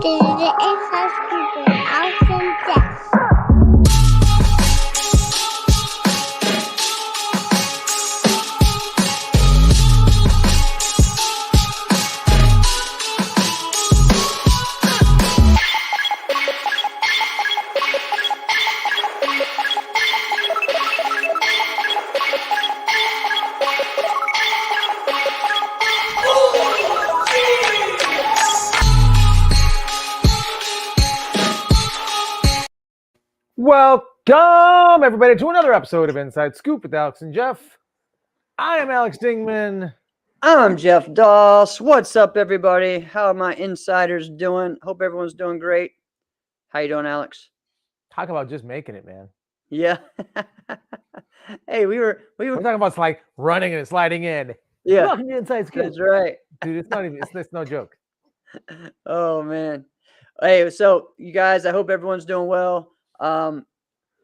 Student exercise with Alex and Jeff. Welcome, everybody, to another episode of Inside Scoop with Alex and Jeff. I am Alex Dingman. I'm Jeff Doss. What's up, everybody? How are my insiders doing? Hope everyone's doing great. How you doing, Alex? Talk about just making it, man. Yeah. Hey, we were. We're talking about like running and sliding in. Yeah, Welcome to Inside Scoop. that's right. Dude, it's not even, it's no joke. Oh, man. Hey, so you guys, I hope everyone's doing well.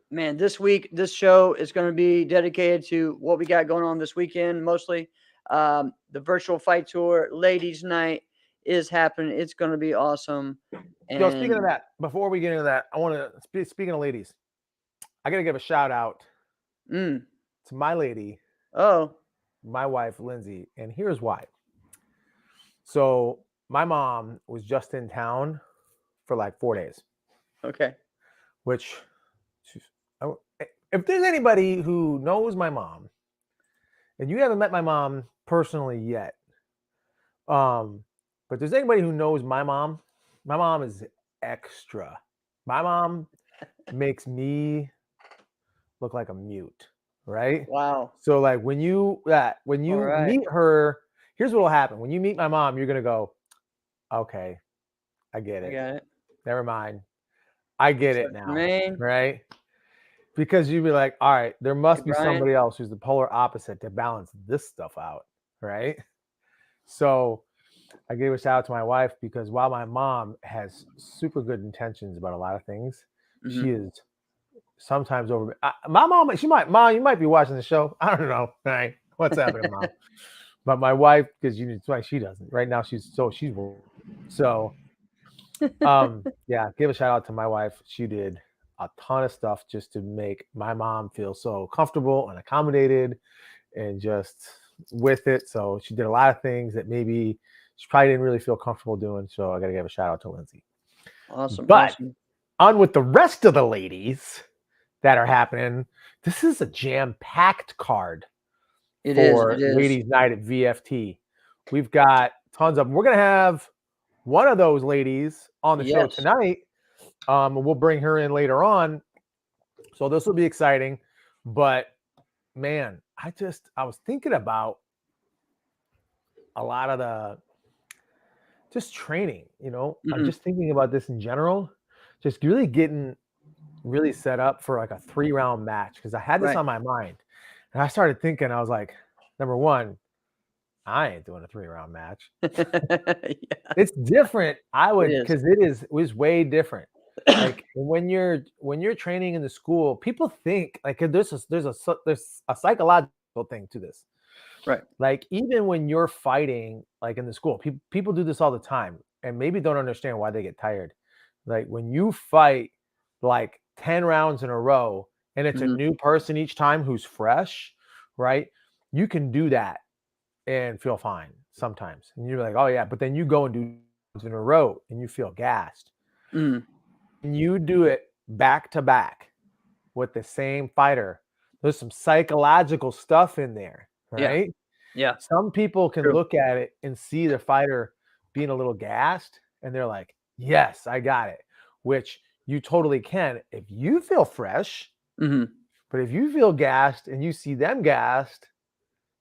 Man, this week, this show is going to be dedicated to what we got going on this weekend, mostly. The virtual fight tour, ladies' night is happening. It's going to be awesome. Yo, speaking of that, before we get into that, I want to, speaking of ladies, I got to give a shout out to my lady, my wife, Lindsay, and here's why. So my mom was just in town for like 4 days. Okay. Which, if there's anybody who knows my mom, and you haven't met my mom personally yet, but there's anybody who knows my mom is extra. My mom makes me look like a mute, right? Wow. So like when you meet her, here's what will happen. When you meet my mom, you're gonna go, okay, I get it. I got it. Never mind. I get it now. Man. Right? Because you'd be like, all right, there must be Brian. somebody else who's the polar opposite to balance this stuff out. Right? So I gave a shout out to my wife because while my mom has super good intentions about a lot of things, she is sometimes over. My mom, Mom, you might be watching the show. I don't know. Right? What's happening, Mom? But my wife, because it's why she doesn't. Right now, she's so. Yeah, give a shout out to my wife. She did a ton of stuff just to make my mom feel so comfortable and accommodated and just with it. So she did a lot of things that maybe she probably didn't really feel comfortable doing. So I got to give a shout out to Lindsay. Awesome. But awesome. On with the rest of the ladies that are happening. This is a jam-packed card for Ladies Night at VFT. We've got tons of them. We're going to have one of those ladies on the show tonight. We'll bring her in later on. So this will be exciting. But man, I was thinking about a lot of the just training, I'm just thinking about this in general, just really getting really set up for like a 3-round match. Because I had this on my mind. And I started thinking, I was like, number one, I ain't doing a 3-round match. It's different. Because it was way different. Like when you're training in the school, people think like there's a psychological thing to this. Right. Like even when you're fighting, like in the school, people do this all the time and maybe don't understand why they get tired. Like when you fight like 10 rounds in a row and it's a new person each time who's fresh, right? You can do that and feel fine sometimes. And you're like, oh yeah, but then you go and do in a row and you feel gassed. And you do it back to back with the same fighter. There's some psychological stuff in there, right? Yeah. Some people can look at it and see the fighter being a little gassed and they're like, yes, I got it. Which you totally can if you feel fresh. But if you feel gassed and you see them gassed,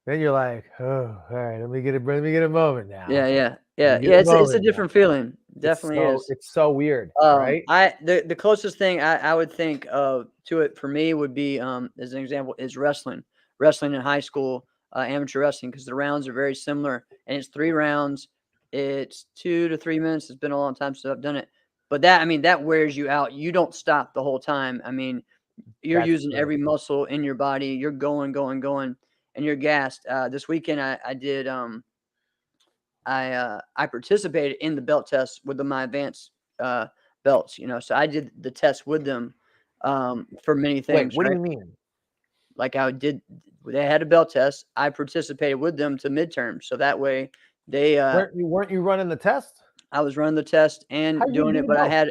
then you're like, oh, all right, let me get a moment now. Yeah. It's a different feeling. Definitely is. It's so weird, right? The closest thing I would think to it for me would be, as an example, is wrestling. Wrestling in high school, amateur wrestling, because the rounds are very similar, and it's 3 rounds. It's 2 to 3 minutes. It's been a long time since I've done it, but that wears you out. You don't stop the whole time. I mean, you're using every muscle in your body. You're going, and you're gassed. This weekend I did. I participated in the belt test with my advanced belts, so I did the test with them for many things. Wait, what right? do you mean? Like they had a belt test. I participated with them to midterms. So that way they, weren't you running the test? I was running the test and How you doing do it, but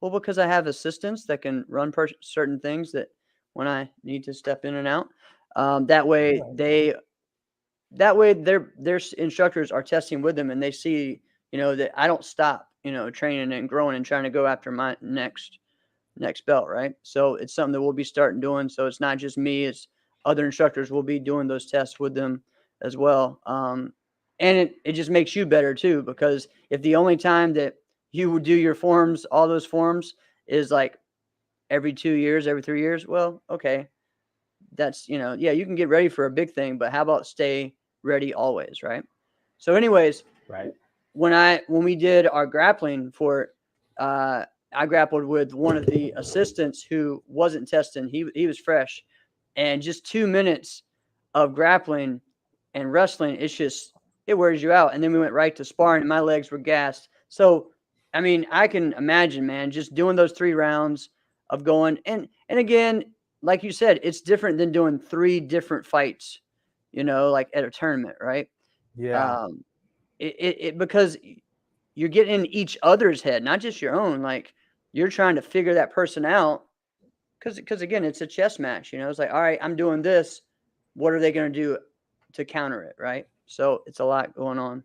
both? because I have assistants that can run certain things that when I need to step in and out, that way their instructors are testing with them and they see, that I don't stop, training and growing and trying to go after my next belt. Right. So it's something that we'll be starting doing. So it's not just me, it's other instructors will be doing those tests with them as well. And it just makes you better too, because if the only time that you would do your forms, all those forms is like every 2 years, every 3 years, well, okay. That's, yeah, you can get ready for a big thing, but how about stay ready always, right? So anyways, Right. when we did our grappling for I grappled with one of the assistants who wasn't testing. He was fresh, and just 2 minutes of grappling and wrestling, it wears you out. And then we went right to sparring, and my legs were gassed. So, I mean, I can imagine, man, just doing those 3 rounds of going and again, like you said, it's different than doing 3 different fights, like at a tournament, right? Yeah. Because you're getting in each other's head, not just your own. Like you're trying to figure that person out because again, it's a chess match. It's like, all right, I'm doing this. What are they going to do to counter it, right? So it's a lot going on.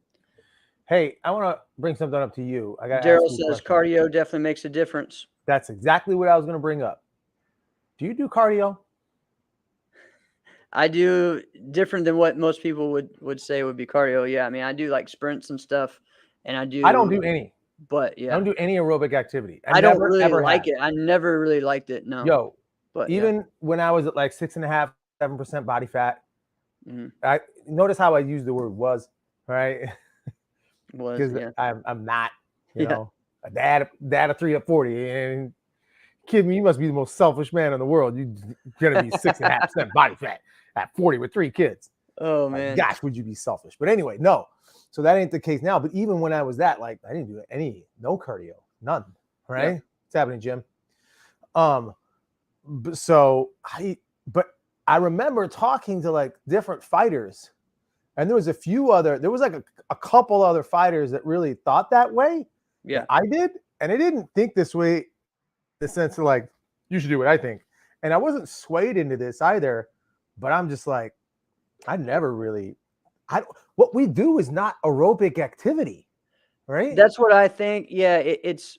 Hey, I want to bring something up to you. I got to ask Daryl you a says question. cardio definitely makes a difference. That's exactly what I was going to bring up. Do you do cardio? I do different than what most people would say would be cardio. Yeah, I mean, I do like sprints and stuff, and I don't do any. But yeah, I don't do any aerobic activity. I don't really like it. I never really liked it. No. Yo, but even when I was at like 6.5, 7% body fat, mm-hmm. I notice how I use the word was, right? Because I'm not, a dad of 3 or 40, and kid, you must be the most selfish man in the world. You're gonna be 6.5% body fat at 40 with 3 kids. Oh man, gosh, would you be selfish? But anyway, no. So that ain't the case now. But even when I was that, like, I didn't do no cardio, none. Right? Yeah. What's happening, Jim? But I remember talking to like different fighters, and there was like a couple other fighters that really thought that way. Yeah, I did, and I didn't think this way in the sense of like, you should do what I think. And I wasn't swayed into this either, but I'm just like, I never really, what we do is not aerobic activity, right? That's what I think. Yeah, it's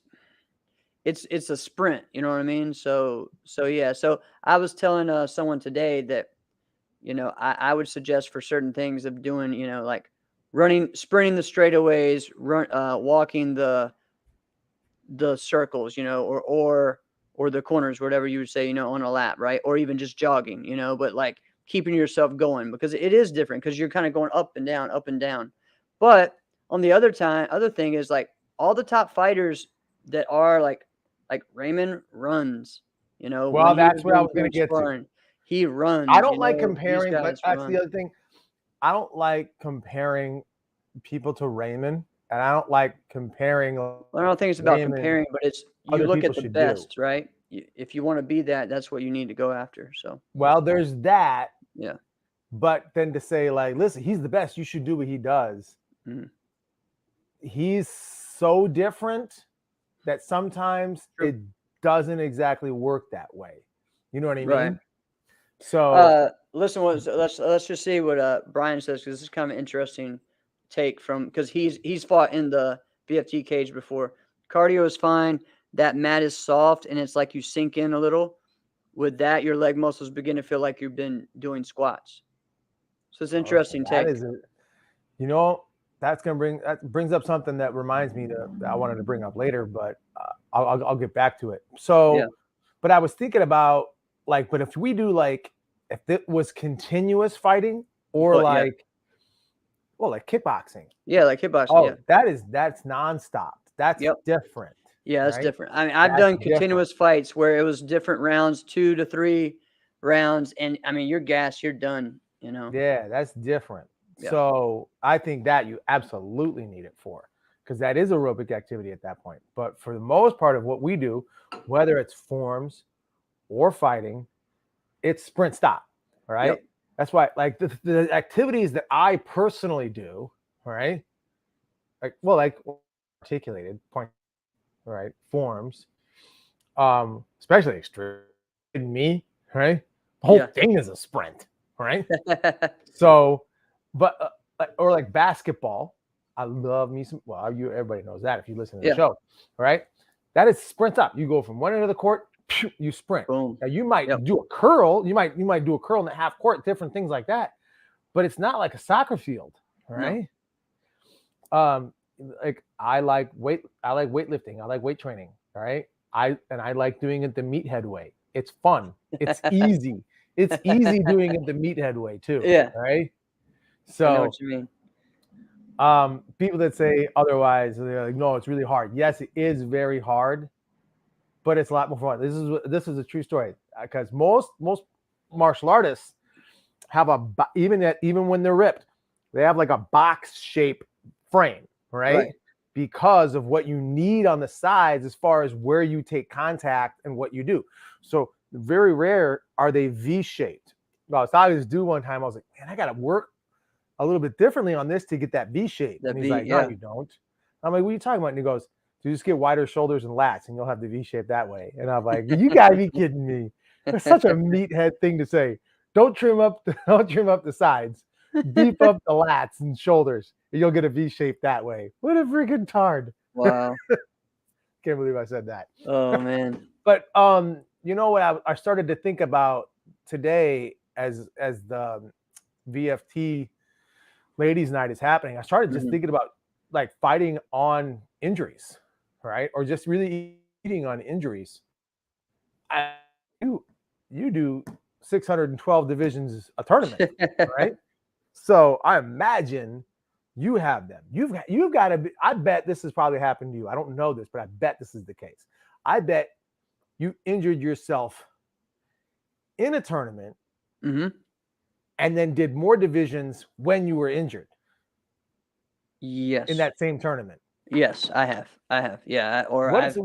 a sprint. You know what I mean? So yeah. So I was telling someone today that, I would suggest for certain things of doing, like sprinting the straightaways, walking the circles, or the corners, whatever you would say, on a lap, right? Or even just jogging, but like keeping yourself going, because it is different because you're kind of going up and down, up and down. But on the other thing is like all the top fighters that are like Raymond runs, Well, that's what I was going to get to. He runs. I don't like comparing, but that's the other thing. I don't like comparing people to Raymond, and I don't like comparing. Well, I don't think it's about comparing, but it's you look at the best, right? If you want to be that's what you need to go after. So, well, there's that. Yeah. But then to say like, listen, he's the best, you should do what he does. Mm-hmm. He's so different that sometimes it doesn't exactly work that way. You know what I mean? Right. So listen, let's just see what Brian says, because this is kind of an interesting take from, because he's fought in the BFT cage before. Cardio is fine. That mat is soft and it's like you sink in a little. With that, your leg muscles begin to feel like you've been doing squats. So it's an interesting take. That brings up something that reminds me that I wanted to bring up later, but I'll get back to it. So, yeah. But I was thinking about like, but if we do like, if it was continuous fighting or like kickboxing. Yeah, like kickboxing. Oh, that's nonstop. That's different. Yeah, that's different. I mean, I've done continuous fights where it was different rounds, 2 to 3 rounds, and I mean, you're gassed, you're done. Yeah, that's different. Yeah. So I think that you absolutely need it for, because that is aerobic activity at that point. But for the most part of what we do, whether it's forms or fighting, it's sprint stop. All right. Yep. That's why, like the activities that I personally do, all right, like articulated point, all right, forms, especially extreme me, right? The whole thing is a sprint, right? So, but or like basketball, I love me some. Well, everybody knows that if you listen to the show, right? That is sprint up. You go from one end of the court, you sprint. Boom. Now you might do a curl. You might do a curl in the half court, different things like that. But it's not like a soccer field, right? No. Like I like weightlifting. I like weight training. All right. I like doing it the meathead way. It's fun. It's easy. It's easy doing it the meathead way too. Yeah. Right. So I know what you mean. People that say otherwise, they're like, no, it's really hard. Yes, it is very hard, but it's a lot more fun. This is a true story because most martial artists have even when they're ripped, they have like a box shape frame, right? Because of what you need on the sides as far as where you take contact and what you do. So very rare are they V-shaped. Well, I thought I was due one time. I was like, man, I got to work a little bit differently on this to get that V shape. And he's like, no, you don't. I'm like, what are you talking about? And he goes, you just get wider shoulders and lats and you'll have the V shape that way. And I'm like, you gotta be kidding me. It's such a meathead thing to say. Don't trim up the sides. Beef up the lats and shoulders. And you'll get a V shape that way. What a freaking tard. Wow. Can't believe I said that. Oh man. But you know what I started to think about today as the VFT ladies' night is happening, I started just thinking about like fighting on injuries, right? Or just really eating on injuries. You do 612 divisions a tournament, right? So I imagine you have them. You've got to be. I bet this has probably happened to you. I don't know this, but I bet this is the case. I bet you injured yourself in a tournament. And then did more divisions when you were injured. Yes. In that same tournament. Yes, I have. Yeah. Or what's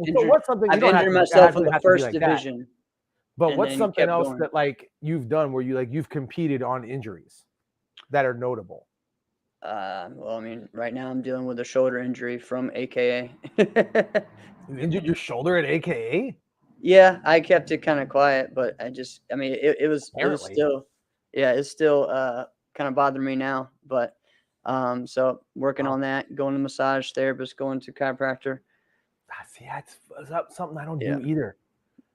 something I've injured myself in the first division. But what's something else that like you've done where you've competed on injuries that are notable? Well, I mean, right now I'm dealing with a shoulder injury from AKA. You injured your shoulder at AKA? Yeah, I kept it kind of quiet, but it was still. Yeah, it's still kind of bothering me now, but so working on that, going to massage therapist, going to chiropractor. See, that's something I don't do either.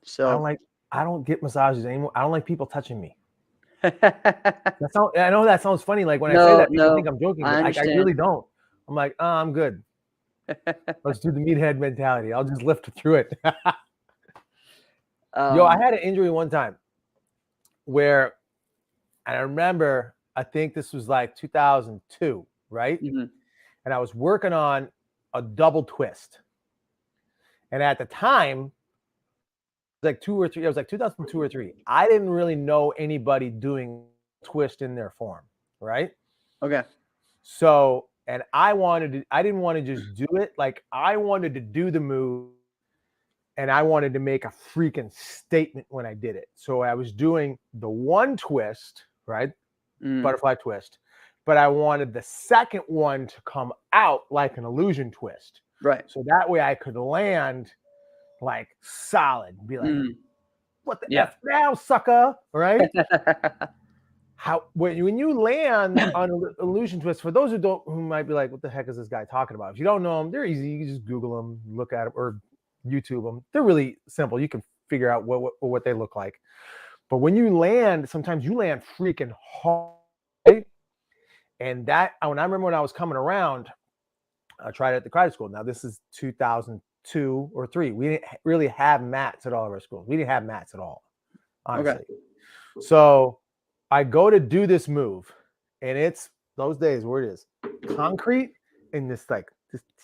So I don't get massages anymore. I don't like people touching me. I know that sounds funny. Like when I say that, people think I'm joking, but I really don't. I'm like, oh, I'm good. Let's do the meathead mentality. I'll just lift through it. Yo, I had an injury one time where. And I remember, I think this was like 2002, right? And I was working on a double twist. And at the time, like 2 or 3, it was like 2002 or 3. I didn't really know anybody doing twist in their form, right? Okay. So, and I didn't want to just do it. Like I wanted to do the move and I wanted to make a freaking statement when I did it. So I was doing the one twist, right? Butterfly twist. But I wanted the second one to come out like an illusion twist. Right. So that way I could land like solid. Be like, what the F now, sucker? Right? When you land on an illusion twist, for those who might be like, what the heck is this guy talking about? If you don't know them, they're easy. You can just Google them, look at them, or YouTube them. They're really simple. You can figure out what they look like. But when you land, sometimes you land freaking hard. Right? And when I remember when I was coming around, I tried it at the karate school. Now this is 2002 or 3. We didn't really have mats at all of our schools. We didn't have mats at all, honestly. Okay. So I go to do this move, and it's those days where it is concrete and this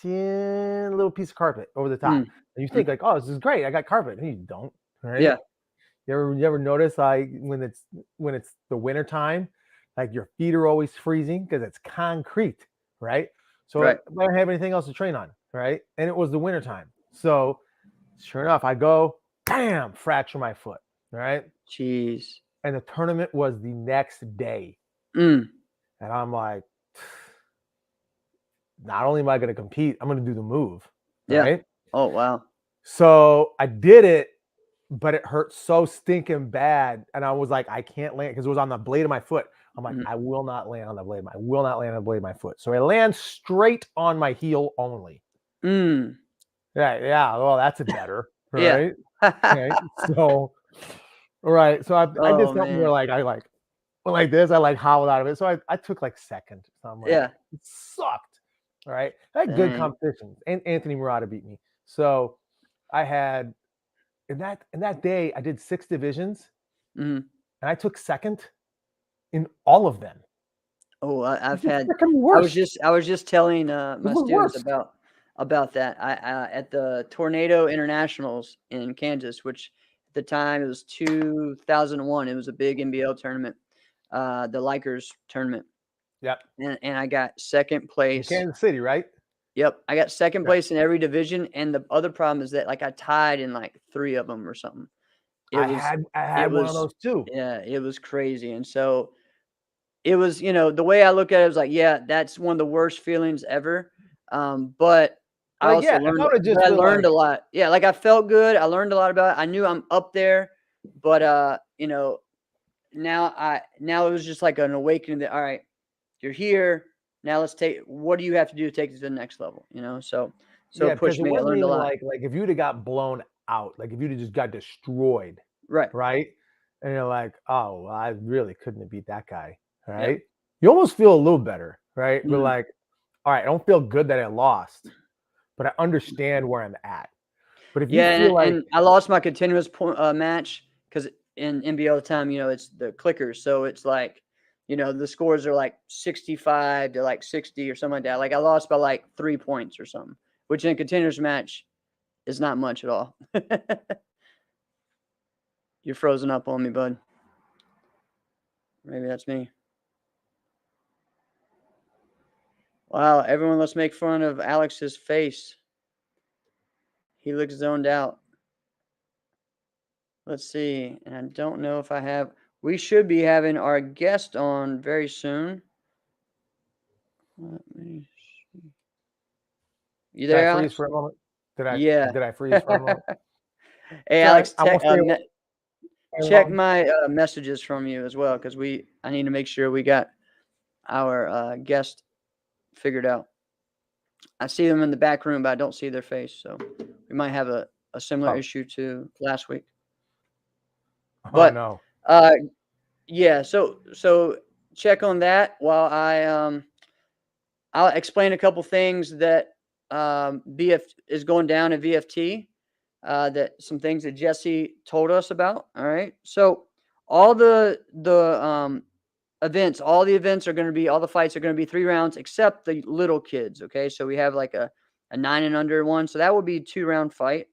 thin little piece of carpet over the top. And you think like, oh, this is great. I got carpet. And you don't, right? Yeah. You ever notice like when it's the winter time, like your feet are always freezing because it's concrete, right? So I don't have anything else to train on. right? And it was the wintertime. So sure enough, I go, bam, fracture my foot, right? Jeez. And the tournament was the next day. Mm. And I'm like, not only am I going to compete, I'm going to do the move, right? Oh, wow. So I did it, but it hurt so stinking bad. And I was like, I can't land because it was on the blade of my foot. I'm like, I will not land on the blade. I will not land on the blade of my foot. So I land straight on my heel only. Mm. Yeah. Well, that's a better, Yeah. right? Okay. So, right. So I did Oh, something man. where like I like went like this. I like howled out of it. So I took like second. So I'm like, Yeah. it sucked. All right. I had good competition. And Anthony Murata beat me. So I had in that day I did 6 divisions, and I took second in all of them. Oh, I've It's had. freaking I worst. was just telling It my was students worst. about that. I at the Tornado Internationals in Kansas, which at the time it was 2001. It was a big NBL tournament, the Lakers tournament. Yep. And I got second In place. Kansas City, right? Yep, I got second place in every division, and the other problem is that like I tied in like 3 of them or something. I had one of those too. Yeah, it was crazy, and so it was, the way I look at it was like, yeah, that's one of the worst feelings ever. But I Like, also yeah, if I would have just been learned like, a lot. Yeah, like I felt good. I learned a lot about it. I knew I'm up there, but now it was just like an awakening that all right, you're here. Now what do you have to do to take it to the next level? So yeah, it because pushed it me. I wasn't learned a even lot. like if you'd have got blown out, like if you'd have just got destroyed, Right. right? And you're like, oh, well, I really couldn't have beat that guy, Yep. right? You almost feel a little better, right? But Mhm. like, all right, I don't feel good that I lost, but I understand where I'm at. But if you Yeah, feel like, and I lost my continuous match because in NBL at the time, it's the clickers. So it's like, the scores are like 65 to like 60 or something like that. Like I lost by like 3 points or something, which in a continuous match is not much at all. You're frozen up on me, bud. Maybe that's me. Wow, everyone, let's make fun of Alex's face. He looks zoned out. Let's see. And I don't know if I have. We should be having our guest on very soon. Let me see. You did I there, freeze Alex? for a moment? Yeah. Did I freeze for a moment? Hey, It's all right. Alex, I won't stay check long. my messages from you as well because I need to make sure we got our guest figured out. I see them in the back room, but I don't see their face, so we might have a similar issue to last week. Oh no. Yeah. So check on that while I'll explain a couple things that BF is going down at VFT. That some things that Jesse told us about. All right. So all the events, all the fights are going to be 3 rounds except the little kids. Okay. So we have like a 9 and under one. So that would be 2-round fight.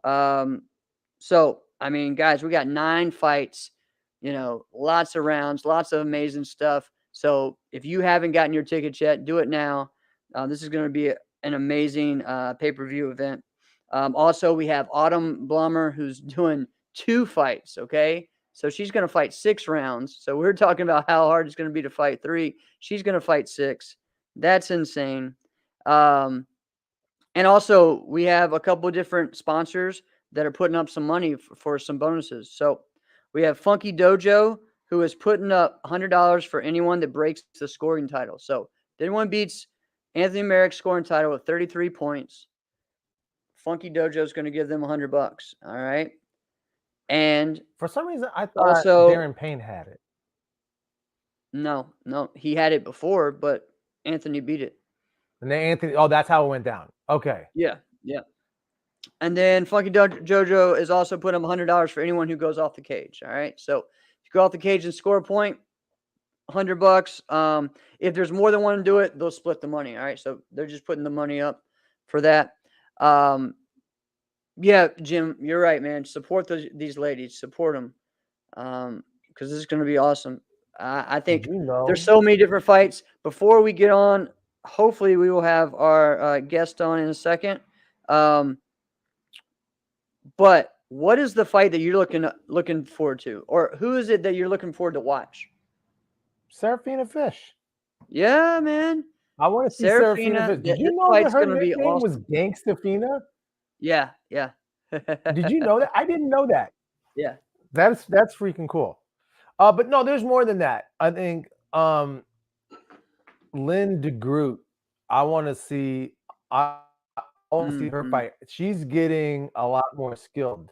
So, I mean, guys, we got 9 fights, lots of rounds, lots of amazing stuff. So if you haven't gotten your tickets yet, do it now. This is going to be an amazing pay-per-view event. Also, we have Autumn Blummer, who's doing 2 fights, okay? So she's going to fight 6 rounds. So we're talking about how hard it's going to be to fight 3. She's going to fight 6. That's insane. And also, we have a couple of different sponsors that are putting up some money for some bonuses. So we have Funky Dojo, who is putting up $100 for anyone that breaks the scoring title. So if anyone beats Anthony Merrick's scoring title with 33 points, Funky Dojo is going to give them $100. All right. And for some reason, I thought also, Darren Payne had it. No, he had it before, but Anthony beat it. And then Anthony, oh, that's how it went down. Okay. Yeah. And then Funky Jojo is also putting up $100 for anyone who goes off the cage. All right. So if you go off the cage and score a point, $100. If there's more than one to do it, they'll split the money. All right. So they're just putting the money up for that. Yeah, Jim, you're right, man. Support these ladies. Support them. Because this is going to be awesome. I think there's so many different fights. Before we get on hopefully we will have our guest on in a second. But what is the fight that you're looking forward to, or who is it that you're looking forward to watch? Serafina Fish. Yeah, man. I want to see Serafina Fish. Did you know that her nickname was Gangstafina? Yeah. Did you know that? I didn't know that. Yeah. That's freaking cool. But no, there's more than that. I think Lynn DeGroot, I want to see. I want to see her fight. She's getting a lot more skilled.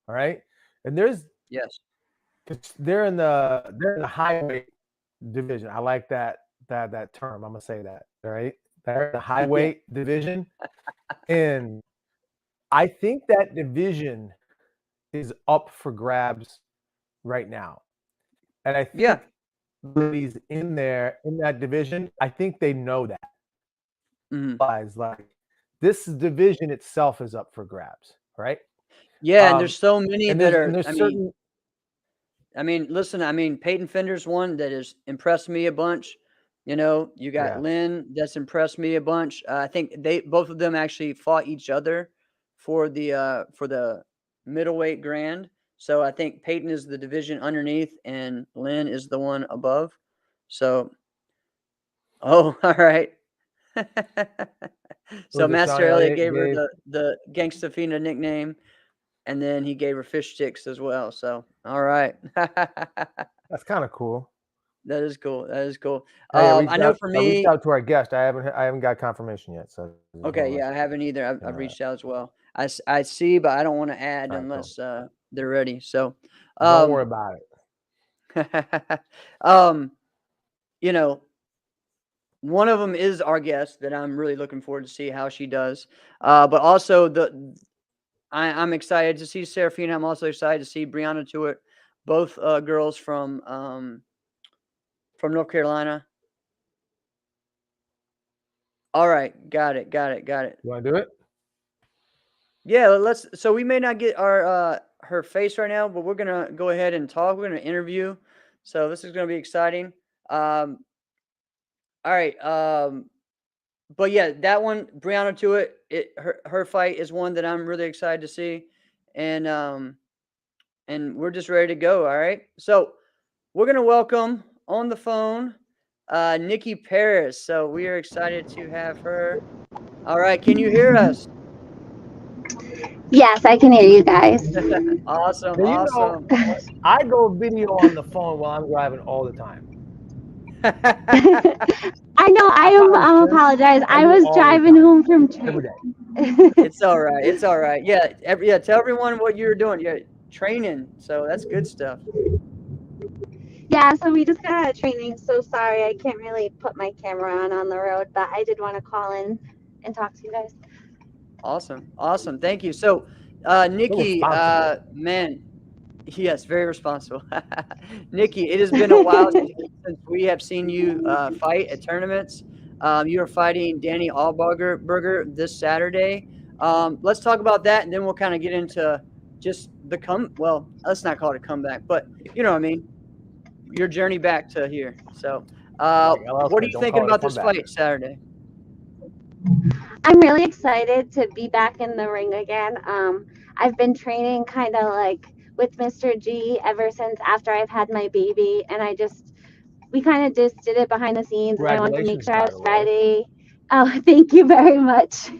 All right, and there's they're in the highway division. I like that term. I'm gonna say that. All right, they're in the highway division, and I think that division is up for grabs right now, and I think ladies in that division, I think they know that. Like this division itself is up for grabs, right? Yeah, and there's so many that are. I mean, listen. I mean, Peyton Fender's one that has impressed me a bunch. You know, you got Lynn that's impressed me a bunch. I think both of them actually fought each other for the middleweight grand. So I think Peyton is the division underneath, and Lynn is the one above. So, all right. So Master Elliott gave her the Gangstafina nickname, and then he gave her fish sticks as well. So, all right. That's kind of cool. That is cool. I know for me, I reached out to our guest. I haven't got confirmation yet. So okay, yeah, I haven't either. I've reached out as well. I see, but I don't want to add unless they're ready. So don't worry about it. You know, one of them is our guest that I'm really looking forward to see how she does. But also I'm excited to see Serafina. I'm also excited to see Brianna Tewitt, both girls from North Carolina. All right, got it. You want to do it? Yeah, so we may not get our her face right now, but we're gonna go ahead and talk. We're gonna interview. So this is gonna be exciting. All right. But yeah, that one, Brianna Tewitt, her fight is one that I'm really excited to see, and we're just ready to go. All right, so we're gonna welcome on the phone Nikki Paris. So we are excited to have her. All right, can you hear us? Yes, I can hear you guys. Awesome. Know, I go video on the phone while I'm driving all the time. I know. I apologize. I was driving home from training. It's all right. Yeah. Tell everyone what you were doing. Yeah, training. So that's good stuff. Yeah. So we just got out of training. So sorry, I can't really put my camera on the road, but I did want to call in and talk to you guys. Awesome. Thank you. So, Nikki, man, yes, very responsible. Nikki, it has been a while since we have seen you fight at tournaments. You are fighting Danny Allberger this Saturday. Let's talk about that, and then we'll kind of get into just well, let's not call it a comeback, but you know what I mean, your journey back to here. So, what are you thinking about this fight Saturday? I'm really excited to be back in the ring again. I've been training kind of like with Mr. G ever since after I've had my baby, and we kind of just did it behind the scenes, and I wanted to make sure I was ready. Oh, thank you very much.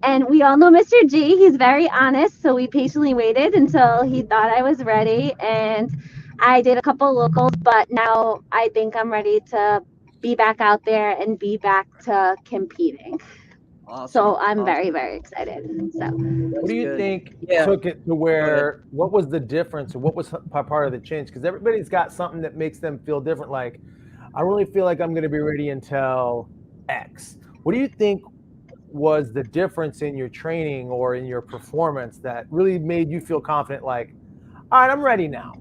And we all know Mr. G. He's very honest, so we patiently waited until he thought I was ready, and I did a couple locals, but now I think I'm ready to be back out there and be back to competing. Awesome. So I'm very, very excited. So what do you think took it to where, what was the difference, or what was part of the change? Because everybody's got something that makes them feel different. Like, I really feel like I'm going to be ready until X. What do you think was the difference in your training or in your performance that really made you feel confident, like, all right, I'm ready now?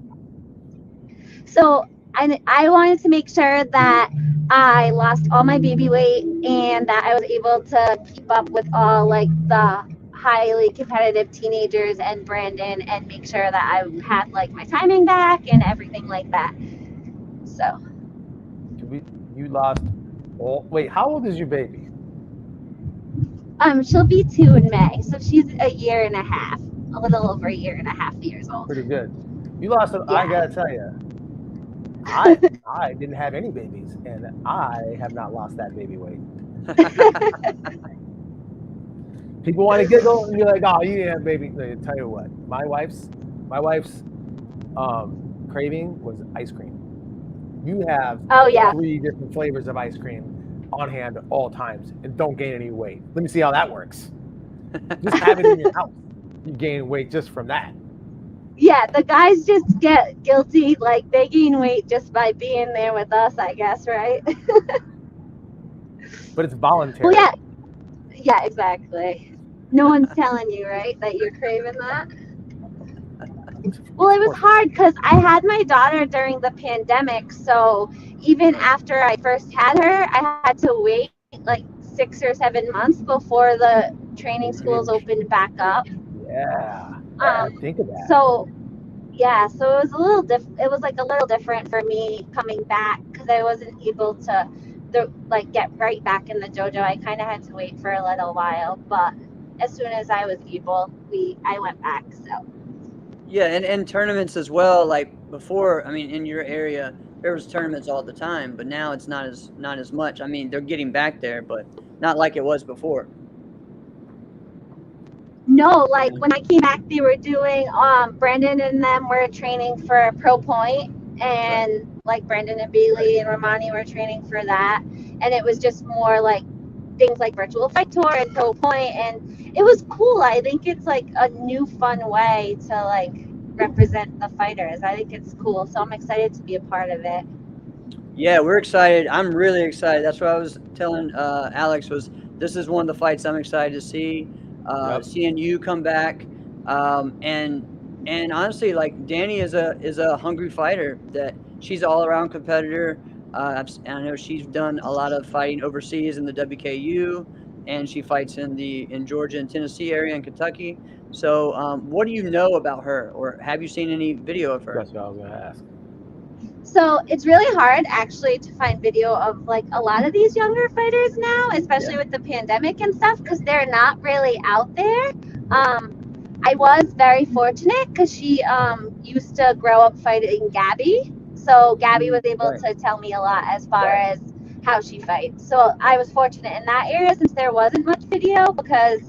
So I wanted to make sure that I lost all my baby weight and that I was able to keep up with all like the highly competitive teenagers and Brandon, and make sure that I had like my timing back and everything like that. So you lost Oh, wait, how old is your baby? She'll be 2 in May, so she's a year and a half, a little over a year and a half years old. Pretty good. You lost it. Yeah. I gotta tell you, I didn't have any babies, and I have not lost that baby weight. People want to giggle and be like, "Oh, you didn't have baby." I tell you what, my wife's craving was ice cream. You have 3 different flavors of ice cream on hand at all times, and don't gain any weight. Let me see how that works. Just have it in your house. You gain weight just from that. Yeah, the guys just get guilty, like they gain weight just by being there with us, I guess, right? But it's voluntary. Well, yeah, exactly. No one's telling you, right, that you're craving that? Well, it was hard because I had my daughter during the pandemic, so even after I first had her, I had to wait like 6 or 7 months before the training schools opened back up. Yeah. Think of that. So yeah, so it was a little it was like a little different for me coming back because I wasn't able to like get right back in the dojo. I kind of had to wait for a little while, but as soon as I was able, I went back. So yeah, and tournaments as well. Like before, I mean, in your area there was tournaments all the time, but now it's not as much. I mean, they're getting back there, but not like it was before. No, like when I came back, they were doing Brandon and them were training for Pro Point, and like Brandon and Bailey and Romani were training for that, and it was just more like things like Virtual Fight Tour and Pro Point, and it was cool. I think it's like a new fun way to like represent the fighters. I think it's cool, so I'm excited to be a part of it. Yeah, we're excited. I'm really excited. That's what I was telling Alex, was this is one of the fights I'm excited to see. Seeing you come back, and honestly, like Danny is a hungry fighter. That she's an all-around competitor. I know she's done a lot of fighting overseas in the WKU, and she fights in Georgia and Tennessee area and Kentucky. So, what do you know about her, or have you seen any video of her? That's what I was gonna ask. So it's really hard actually to find video of like a lot of these younger fighters now, especially with the pandemic and stuff, because they're not really out there. I was very fortunate because she used to grow up fighting Gabby. So Gabby was able to tell me a lot as far as how she fights. So I was fortunate in that area since there wasn't much video because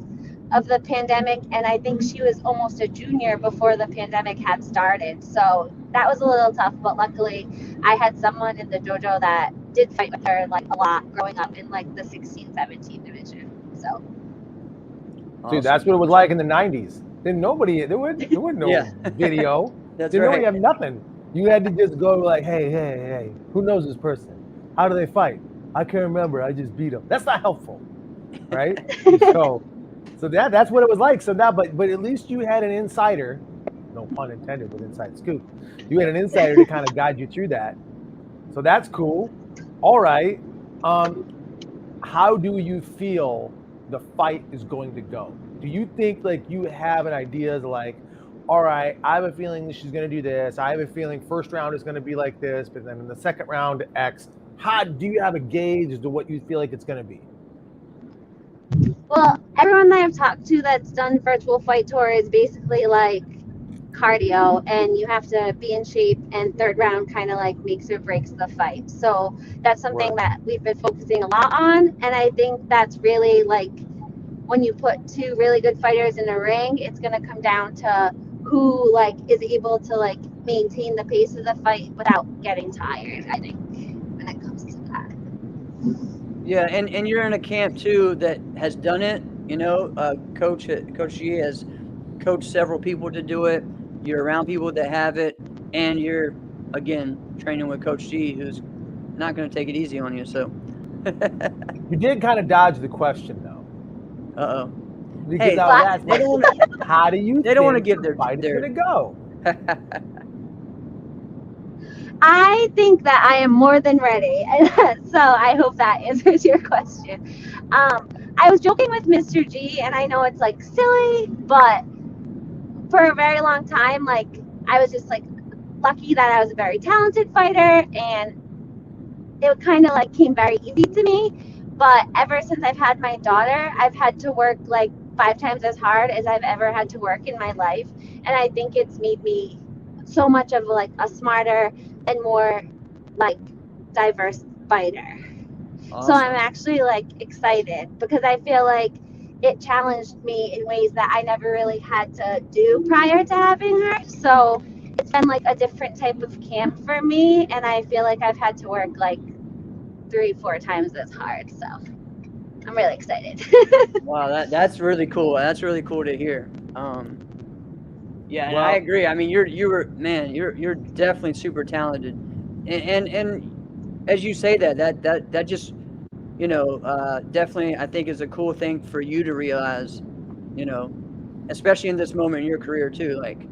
of the pandemic, and I think she was almost a junior before the pandemic had started. So that was a little tough, but luckily I had someone in the dojo that did fight with her like a lot growing up in like the 16-17 division. So dude, that's what it was like in the 90s. Then there wasn't no video. That's Didn't right. nobody have nothing. You had to just go like, hey, who knows this person? How do they fight? I can't remember. I just beat them. That's not helpful, right? So that's what it was like. So now, but at least you had an insider, no pun intended with inside scoop. You had an insider to kind of guide you through that. So that's cool. All right. How do you feel the fight is going to go? Do you think like you have an idea like, all right, I have a feeling she's going to do this. I have a feeling first round is going to be like this, but then in the second round, X. How do you have a gauge as to what you feel like it's going to be? Well, everyone that I've talked to that's done Virtual Fight Tour is basically like cardio, and you have to be in shape, and third round kind of like makes or breaks the fight. So that's something that we've been focusing a lot on, and I think that's really like when you put 2 really good fighters in a ring, it's going to come down to who like is able to like maintain the pace of the fight without getting tired, I think, when it comes to that. Yeah, and you're in a camp too that has done it. You know, Coach G has coached several people to do it. You're around people that have it, and you're again training with Coach G, who's not going to take it easy on you. So you did kind of dodge the question though. Because hey, I was asking, how do you? They don't want to give their fight is going to go. I think that I am more than ready. So I hope that answers your question. I was joking with Mr. G, and I know it's like silly, but for a very long time, like I was just like lucky that I was a very talented fighter, and it kind of like came very easy to me. But ever since I've had my daughter, I've had to work like 5 times as hard as I've ever had to work in my life. And I think it's made me so much of like a smarter and more like diverse fighter. So I'm actually like excited because I feel like it challenged me in ways that I never really had to do prior to having her. So it's been like a different type of camp for me, and I feel like I've had to work like 3-4 times as hard. So I'm really excited. Wow, that's really cool. That's really cool to hear. Yeah, and I agree. I mean, you're definitely super talented, and as you say that just definitely I think is a cool thing for you to realize, especially in this moment in your career too. Like,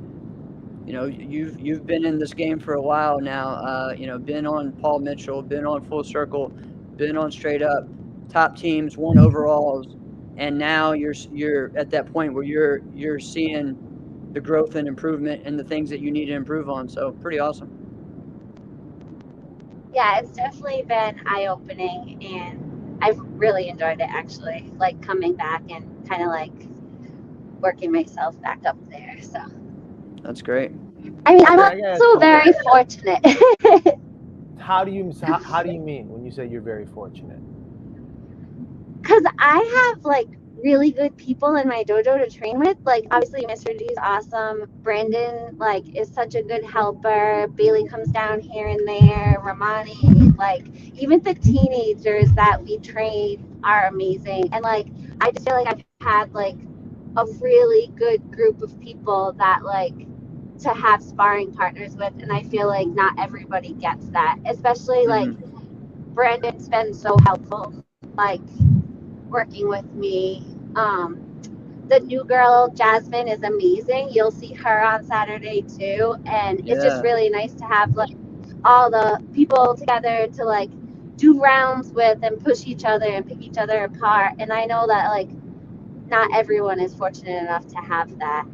you've been in this game for a while now. Been on Paul Mitchell, been on Full Circle, been on Straight Up, top teams, won overalls, and now you're at that point where you're seeing the growth and improvement and the things that you need to improve on. So pretty awesome. Yeah, it's definitely been eye-opening, and I've really enjoyed it actually, like coming back and kind of like working myself back up there. So that's great. I mean, I'm also very fortunate. How do you mean when you say you're very fortunate? Because I have like really good people in my dojo to train with. Like obviously Mr. G is awesome. Brandon like is such a good helper. Bailey comes down here and there. Ramani, like even the teenagers that we train are amazing. And like I just feel like I've had like a really good group of people that like to have sparring partners with, and I feel like not everybody gets that. Especially like Brandon's been so helpful. Like working with me. The new girl, Jasmine, is amazing. You'll see her on Saturday too. And it's just really nice to have like all the people together to like do rounds with and push each other and pick each other apart. And I know that like not everyone is fortunate enough to have that,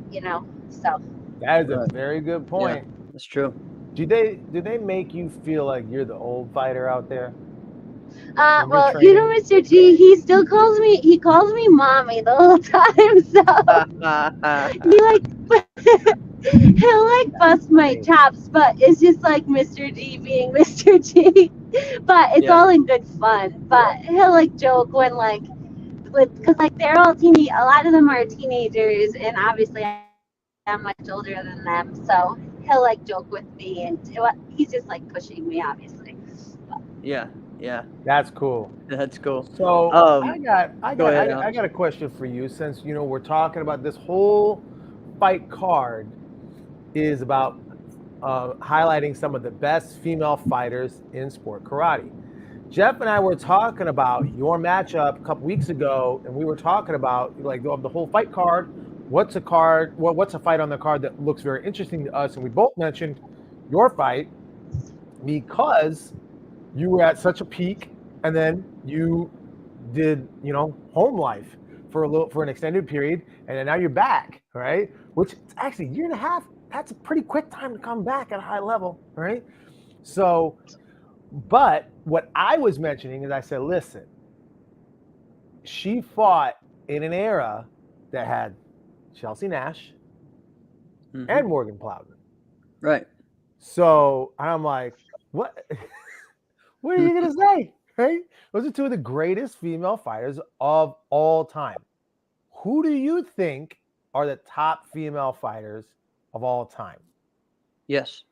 So that is a very good point. Yeah, that's true. Do they make you feel like you're the old fighter out there? Well, Mr. G, he calls me mommy the whole time, so he like he'll like bust my chops, but it's just like Mr. G being Mr. G. But it's all in good fun. But he'll like joke when like because like they're all a lot of them are teenagers, and obviously I'm much older than them, so he'll like joke with me, and he's just like pushing me, obviously. Yeah. That's cool. That's cool. So I got a question for you, since we're talking about this whole fight card is about highlighting some of the best female fighters in sport karate. Jeff and I were talking about your matchup a couple weeks ago, and we were talking about like the whole fight card. What's a fight on the card that looks very interesting to us? And we both mentioned your fight because you were at such a peak, and then you did home life for an extended period, and then now you're back, right? Which actually a year and a half. That's a pretty quick time to come back at a high level, right? So, but what I was mentioning is I said, listen, she fought in an era that had Chelsea Nash and Morgan Plowden. Right. So I'm like, what? What are you going to say? Right? Those are two of the greatest female fighters of all time. Who do you think are the top female fighters of all time? Yes.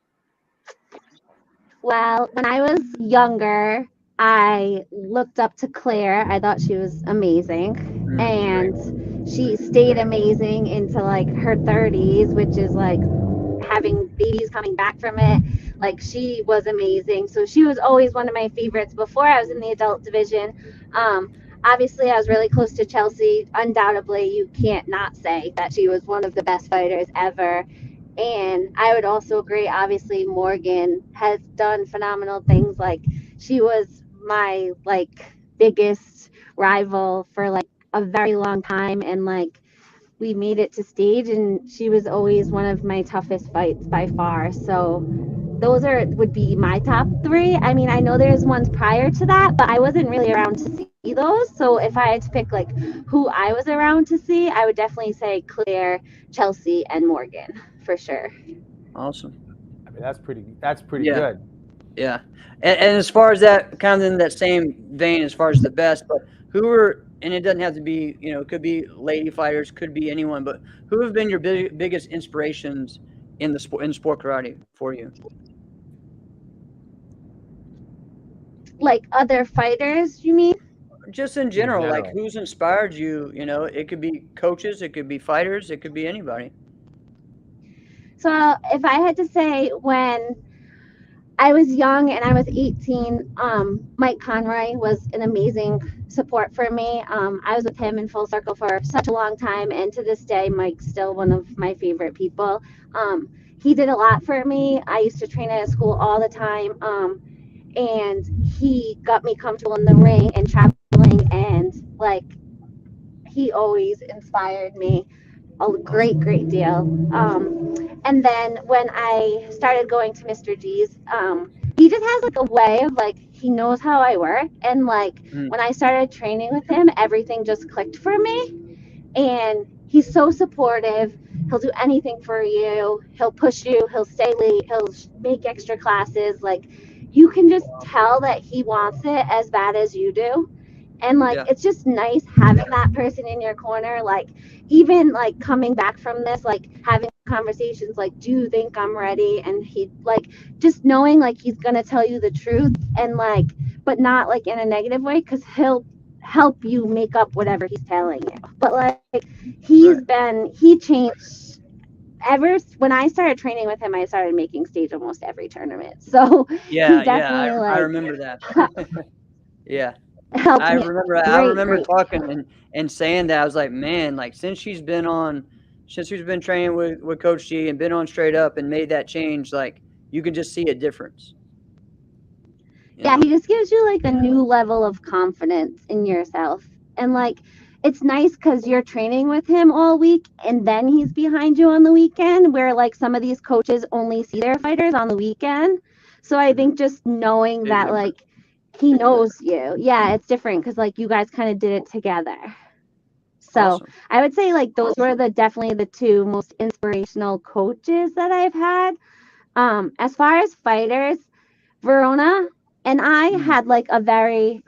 Well, when I was younger, I looked up to Claire. I thought she was amazing. And she stayed amazing into like her 30s, which is like having babies coming back from it. Like she was amazing. So she was always one of my favorites before I was in the adult division. Obviously, I was really close to Chelsea. Undoubtedly, you can't not say that she was one of the best fighters ever. And I would also agree, obviously, Morgan has done phenomenal things. Like she was my like biggest rival for like a very long time. And like we made it to stage, and she was always one of my toughest fights by far. So those would be my top 3. I mean, I know there's ones prior to that, but I wasn't really around to see those. So if I had to pick like who I was around to see, I would definitely say Claire, Chelsea, and Morgan for sure. Awesome. I mean, that's pretty good. Yeah. And as far as that, kind of in that same vein, as far as the best, but who are, and it doesn't have to be, it could be lady fighters, could be anyone, but who have been your biggest inspirations in sport karate for you? Like other fighters, you mean? Just in general, like who's inspired you? It could be coaches, it could be fighters, it could be anybody. So if I had to say, when I was young and I was 18, Mike Conroy was an amazing support for me. I was with him in Full Circle for such a long time, and to this day, Mike's still one of my favorite people. He did a lot for me. I used to train at a school all the time, and he got me comfortable in the ring and traveling, and like he always inspired me a great deal. And then when I started going to Mr. G's, he just has like a way of like, he knows how I work, and like when I started training with him, everything just clicked for me. And he's so supportive. He'll do anything for you. He'll push you. He'll stay late. He'll make extra classes. Like, you can just tell that he wants it as bad as you do. And like, it's just nice having that person in your corner. Like, even like coming back from this, like having conversations like, do you think I'm ready? And he like, just knowing like he's gonna tell you the truth, and like, but not like in a negative way, because he'll help you make up whatever he's telling you. But like, he changed. Ever when I started training with him, I started making stage almost every tournament. So he definitely I remember that. Yeah. Helped I me. remember talking and saying that. I was like, man, like since she's been training with Coach G and been on Straight Up and made that change, like you can just see a difference. Yeah, he just gives you like a new level of confidence in yourself. And like, it's nice because you're training with him all week and then he's behind you on the weekend, where like some of these coaches only see their fighters on the weekend. So I think just knowing that like he knows you. Yeah, it's different because like you guys kind of did it together. So awesome. I would say like those were definitely the 2 most inspirational coaches that I've had. As far as fighters, Verona and I had like a very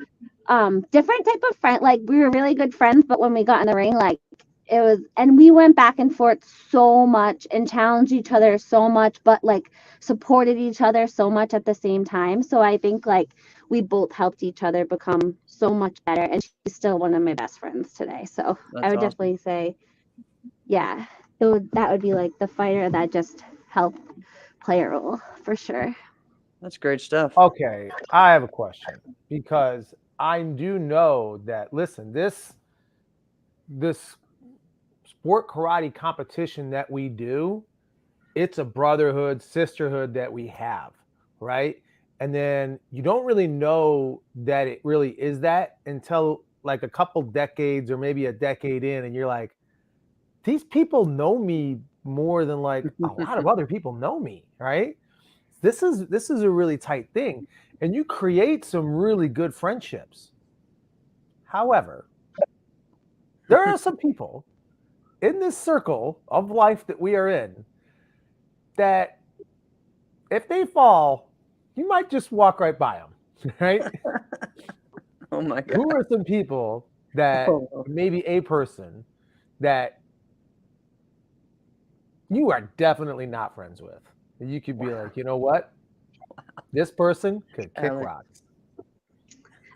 different type of friend. Like, we were really good friends, but when we got in the ring, like it was, and we went back and forth so much and challenged each other so much, but like supported each other so much at the same time. So I think like we both helped each other become so much better, and she's still one of my best friends today. So I would definitely say, yeah, that would be like the fighter that just helped play a role for sure. That's great stuff. Okay, I have a question, because I do know that, listen, this sport karate competition that we do, it's a brotherhood, sisterhood that we have, right? And then you don't really know that it really is that until like a couple decades or maybe a decade in, and you're like, these people know me more than like a lot of other people know me, right? This is a really tight thing, and you create some really good friendships. However, there are some people in this circle of life that we are in that if they fall, you might just walk right by them, right? Oh my God. Who are some people that maybe a person that you are definitely not friends with? And you could be like, you know what? This person could kick rocks.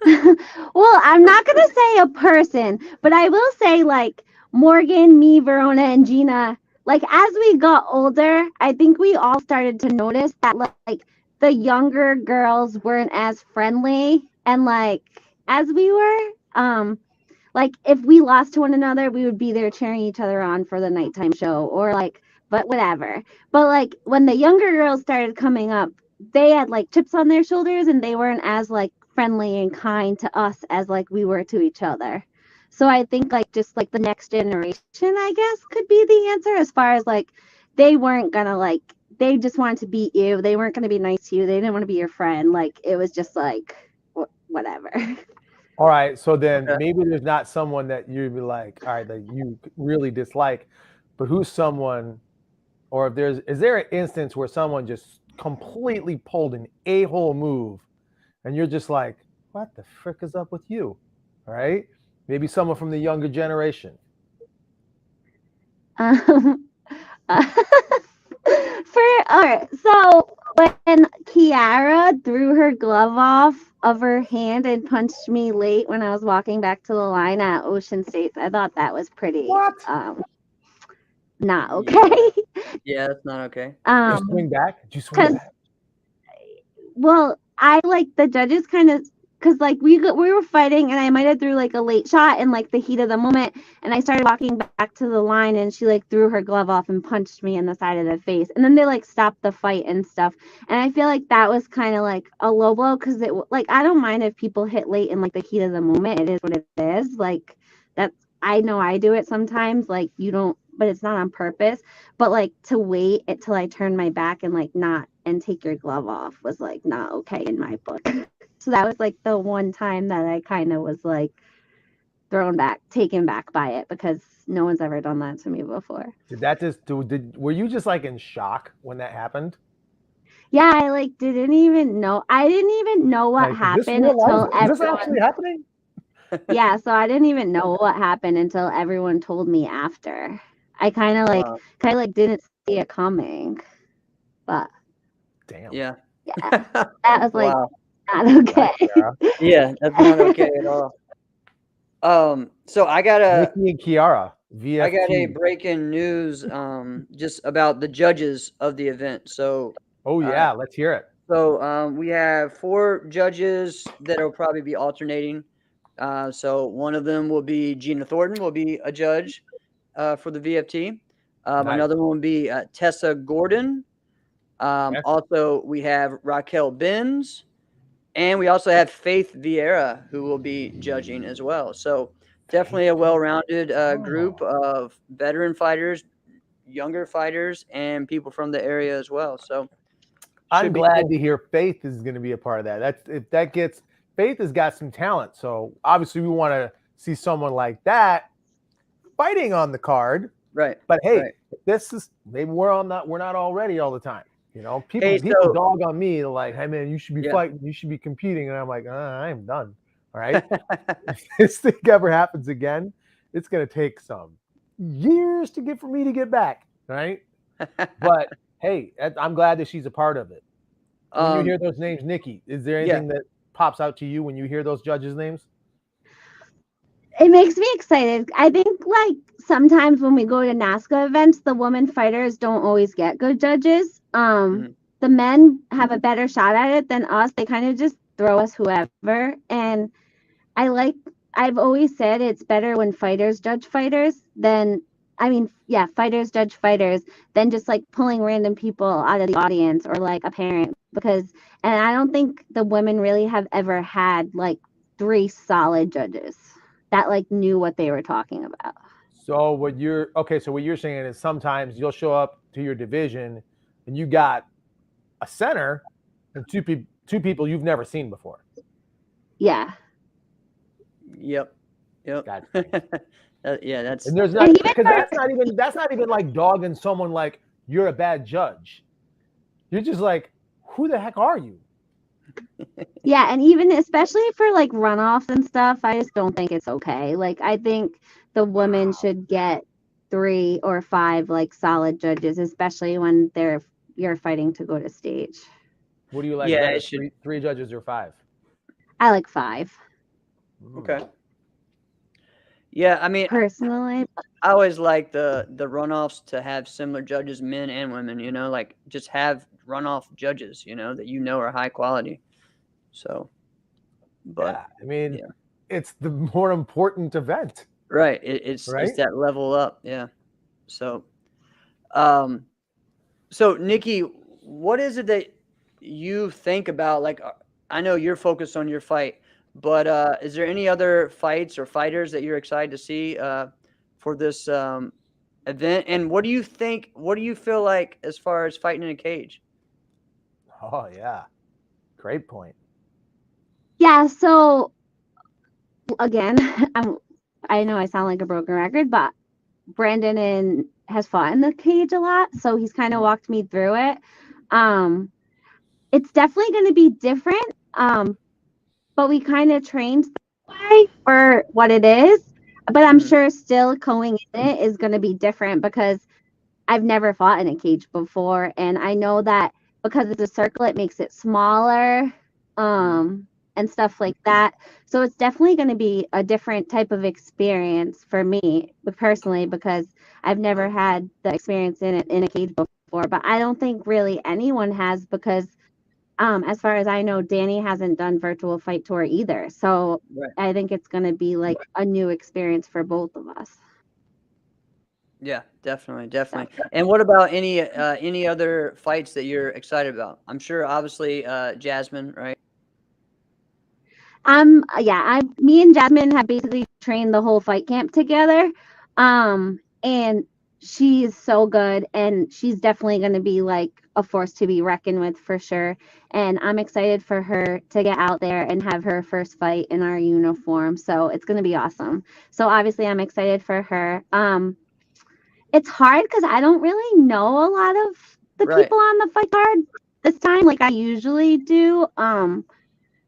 Well, I'm not going to say a person, but I will say like Morgan, me, Verona, and Gina, like as we got older, I think we all started to notice that like the younger girls weren't as friendly, and like as we were, like if we lost to one another, we would be there cheering each other on for the nighttime show, or like, but whatever. But like when the younger girls started coming up, they had like chips on their shoulders, and they weren't as like friendly and kind to us as like we were to each other. So I think like just like the next generation, I guess, could be the answer, as far as like they weren't gonna like they just wanted to beat you. They weren't going to be nice to you. They didn't want to be your friend. Like, it was just like, whatever. All right. So then Okay. maybe there's not someone that you'd be like, all right, that you really dislike, but who's someone, or if is there an instance where someone just completely pulled an a-hole move and you're just like, what the frick is up with you? All right. Maybe someone from the younger generation. All right, so when Kiara threw her glove off of her hand and punched me late when I was walking back to the line at Ocean States, I thought that was pretty not okay. Yeah, that's not okay. Did you swing back? Did you swing back? Well, I like the judges kind of, because like we were fighting and I might have threw like a late shot in like the heat of the moment, and I started walking back to the line and she like threw her glove off and punched me in the side of the face, and then they like stopped the fight and stuff, and I feel like that was kind of like a low blow, because it like, I don't mind if people hit late in like the heat of the moment. It is what it is. Like, that's, I know I do it sometimes, like you don't, but it's not on purpose. But like to wait until I turn my back and like not and take your glove off was like not okay in my book. So that was like the one time that I kind of was like taken back by it, because no one's ever done that to me before. Were you just like in shock when that happened? Yeah, I like didn't even know. I didn't even know what happened until everyone. Is this actually happening? Yeah, so I didn't even know what happened until everyone told me after. I kind of like didn't see it coming, but damn. Yeah. That was like not okay. Yeah, that's not okay at all. So I got Nikki and Kiara, VFT. I got a breaking news just about the judges of the event. So let's hear it. So we have 4 judges that will probably be alternating. So one of them will be Gina Thornton, will be a judge for the VFT. Nice. Another one will be Tessa Gordon. Also, we have Raquel Benz, and we also have Faith Vieira, who will be judging as well. So definitely a well-rounded group of veteran fighters, younger fighters, and people from the area as well. So I'm glad to hear Faith is going to be a part of that. Faith has got some talent. So obviously we want to see someone like that fighting on the card. Right. But hey, this is, maybe we're not all ready all the time. You know, people dog on me like, hey man, you should be fighting, you should be competing. And I'm like, I am done. All right. If this thing ever happens again, it's going to take some years for me to get back. Right. But hey, I'm glad that she's a part of it. When you hear those names, Nikki, is there anything that pops out to you when you hear those judges' names? It makes me excited. I think like sometimes when we go to NASCA events, the women fighters don't always get good judges. The men have a better shot at it than us. They kind of just throw us whoever. And I've always said it's better when fighters judge fighters than, fighters judge fighters than just like pulling random people out of the audience or like a parent, and I don't think the women really have ever had like 3 solid judges that like knew what they were talking about. So what you're saying is sometimes you'll show up to your division and you got a center and two people you've never seen before. Yeah. Yep. Gotcha. Yeah, that's, and there's not, because that's not even like dogging someone like you're a bad judge. You're just like, who the heck are you? Yeah, and even especially for like runoffs and stuff, I just don't think it's okay. Like, I think the women should get 3 or 5 like solid judges, especially when you're fighting to go to stage. What do you like better, 3 judges or 5? I like 5. Okay. Yeah, I mean, personally, I always like the runoffs to have similar judges, men and women, you know, like just have runoff judges, you know, that are high quality. So, but I mean, it's the more important event. Right. It's that level up. Yeah. So, so Nikki, what is it that you think about? Like, I know you're focused on your fight, but is there any other fights or fighters that you're excited to see for this event. And what do you think? What do you feel like as far as fighting in a cage? Oh yeah, great point. Yeah. So again, I know I sound like a broken record, but Brandon has fought in the cage a lot, so he's kind of walked me through it. It's definitely going to be different, but we kind of trained for what it is. But I'm sure still going in it is going to be different because I've never fought in a cage before, and I know that because it's a circle, it makes it smaller, and stuff like that. So it's definitely going to be a different type of experience for me personally because I've never had the experience in a cage before. But I don't think really anyone has because, as far as I know, Danny hasn't done virtual fight tour either. So I think it's going to be like a new experience for both of us. Yeah, definitely. And what about any other fights that you're excited about? I'm sure, obviously, Jasmine, right? Me and Jasmine have basically trained the whole fight camp together, and she's so good, and she's definitely going to be like a force to be reckoned with for sure. And I'm excited for her to get out there and have her first fight in our uniform. So it's going to be awesome. So obviously, I'm excited for her. It's hard because I don't really know a lot of the people on the fight card this time, like I usually do.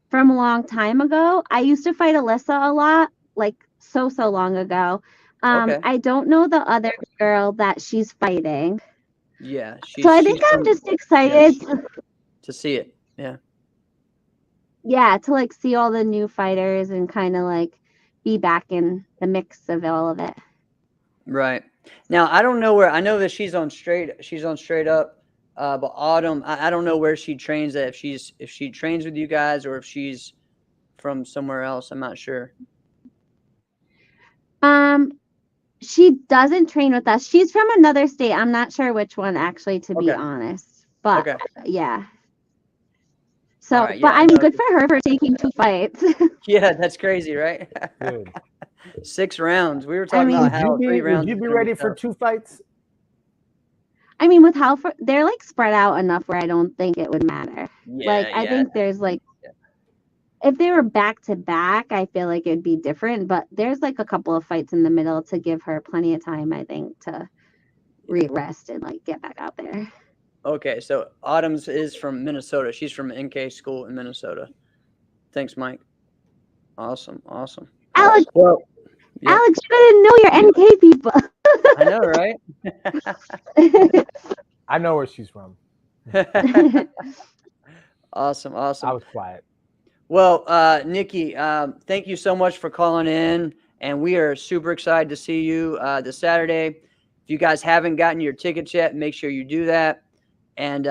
From a long time ago. I used to fight Alyssa a lot, like so long ago. I don't know the other girl that she's fighting. Yeah, so I think I'm just excited to see it. Yeah. Yeah, to like see all the new fighters and kind of like be back in the mix of all of it. Right. Now, I don't know where. I know that she's on straight up. But Autumn, I don't know where she trains at. If she trains with you guys or if she's from somewhere else. I'm not sure. She doesn't train with us. She's from another state. I'm not sure which one actually, to be honest. But yeah. So, right, but I'm good for her for taking 2 fights. Yeah, that's crazy, right? Dude. 6 rounds. We were talking about how 3 rounds. Would you be ready for 2 fights? I mean, with how they're like spread out enough where I don't think it would matter. I think there's like, if they were back to back, I feel like it'd be different. But there's like a couple of fights in the middle to give her plenty of time, I think, to rest and like get back out there. Okay, so Autumn's is from Minnesota. She's from NK school in Minnesota. Thanks, Mike. Awesome. Alex, Alex, you didn't know your NK people. I know, right? I know where she's from. Awesome. I was quiet. Well, Nikki, thank you so much for calling in, and we are super excited to see you this Saturday. If you guys haven't gotten your tickets yet, make sure you do that. And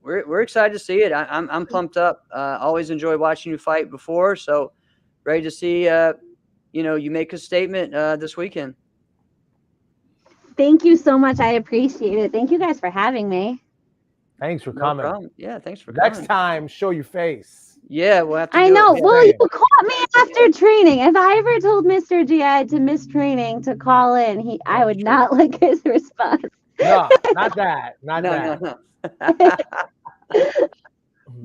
we're excited to see it. I'm pumped up. Always enjoyed watching you fight before, so ready to see you make a statement this weekend. Thank you so much. I appreciate it. Thank you guys for having me. Thanks for coming. Problem. Yeah, thanks for coming. Next time, show your face. Yeah, we'll have to. I know. Well, you caught me after training. If I ever told Mr. G I had to miss training to call in, I would not like his response. No, not that. Not that. No.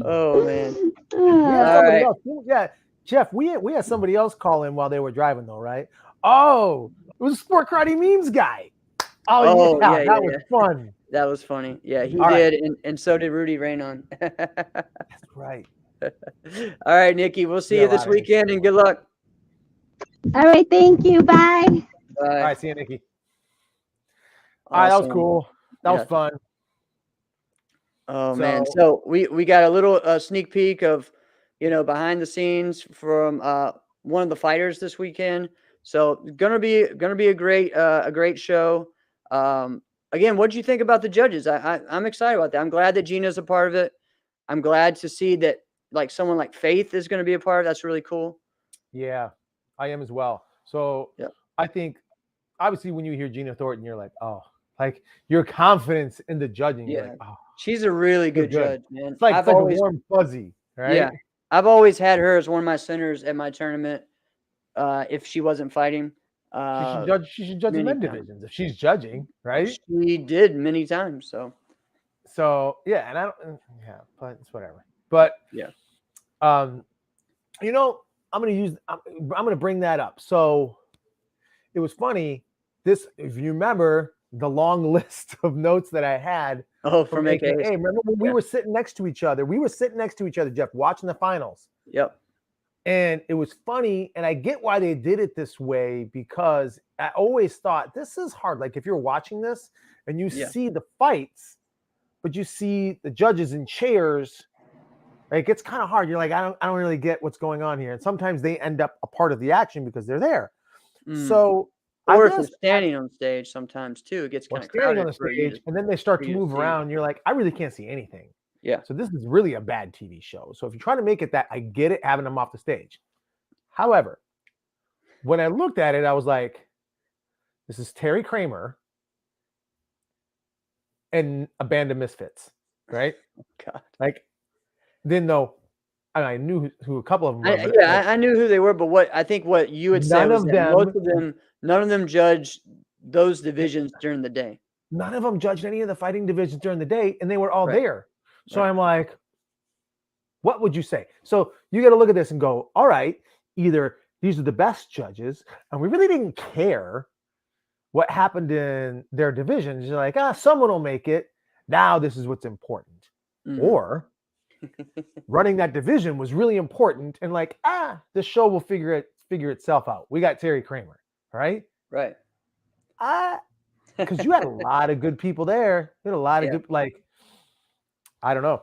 Oh man. We had somebody else. Yeah, Jeff. We had somebody else call in while they were driving, though, right? Oh, it was a Sport Karate Memes guy. Oh yeah, that was fun. That was funny. Yeah, he did, and so did Rudy Raynon. That's right. All right, Nikki. We'll see you this weekend, and good luck. All right, thank you. Bye. Bye. All right, see you, Nikki. All right, that was cool. That was fun. Oh man! So we got a little sneak peek of, behind the scenes from one of the fighters this weekend. So gonna be a great show. Again, what did you think about the judges? I'm excited about that. I'm glad that Gina's a part of it. I'm glad to see that like someone like Faith is going to be a part of it. That's really cool. Yeah, I am as well. So I think obviously when you hear Gina Thornton, you're like, oh, like your confidence in the judging. Yeah, you're like, oh, she's a really good judge, man. It's like, a warm fuzzy, right? Yeah, I've always had her as one of my centers at my tournament. If she wasn't fighting, She should judge the men divisions if she's judging, right? She did many times. So yeah, and I don't. Yeah, but it's whatever. But yeah, you know, I'm gonna bring that up. So it was funny. This, if you remember, the long list of notes that I had. Oh, from AKA. Remember when we were sitting next to each other? We were sitting next to each other, Jeff, watching the finals. Yep. And it was funny, and I get why they did it this way, because I always thought this is hard. Like if you're watching this and you see the fights, but you see the judges in chairs, like it's kind of hard. You're like, I don't really get what's going on here. And sometimes they end up a part of the action because they're there. So, or if they're standing on stage, sometimes too, it gets kind of crowded on the stage, and then they start to move around. And you're like, I really can't see anything. Yeah. So this is really a bad TV show. So if you try to make it that, I get it, having them off the stage. However, when I looked at it, I was like, this is Terry Kramer and a band of misfits, right? God. Like, didn't know. I knew who a couple of them were. I knew who they were, but what you would say was that most of them, none of them judged those divisions during the day. None of them judged any of the fighting divisions during the day, and they were all there. So I'm like, what would you say? So you got to look at this and go, all right, either these are the best judges, and we really didn't care what happened in their divisions. You're like, someone will make it. Now this is what's important. Or running that division was really important, and like, the show will figure itself out. We got Terry Kramer, right? Right. Because you had a lot of good people there. You had a lot of good, like, I don't know.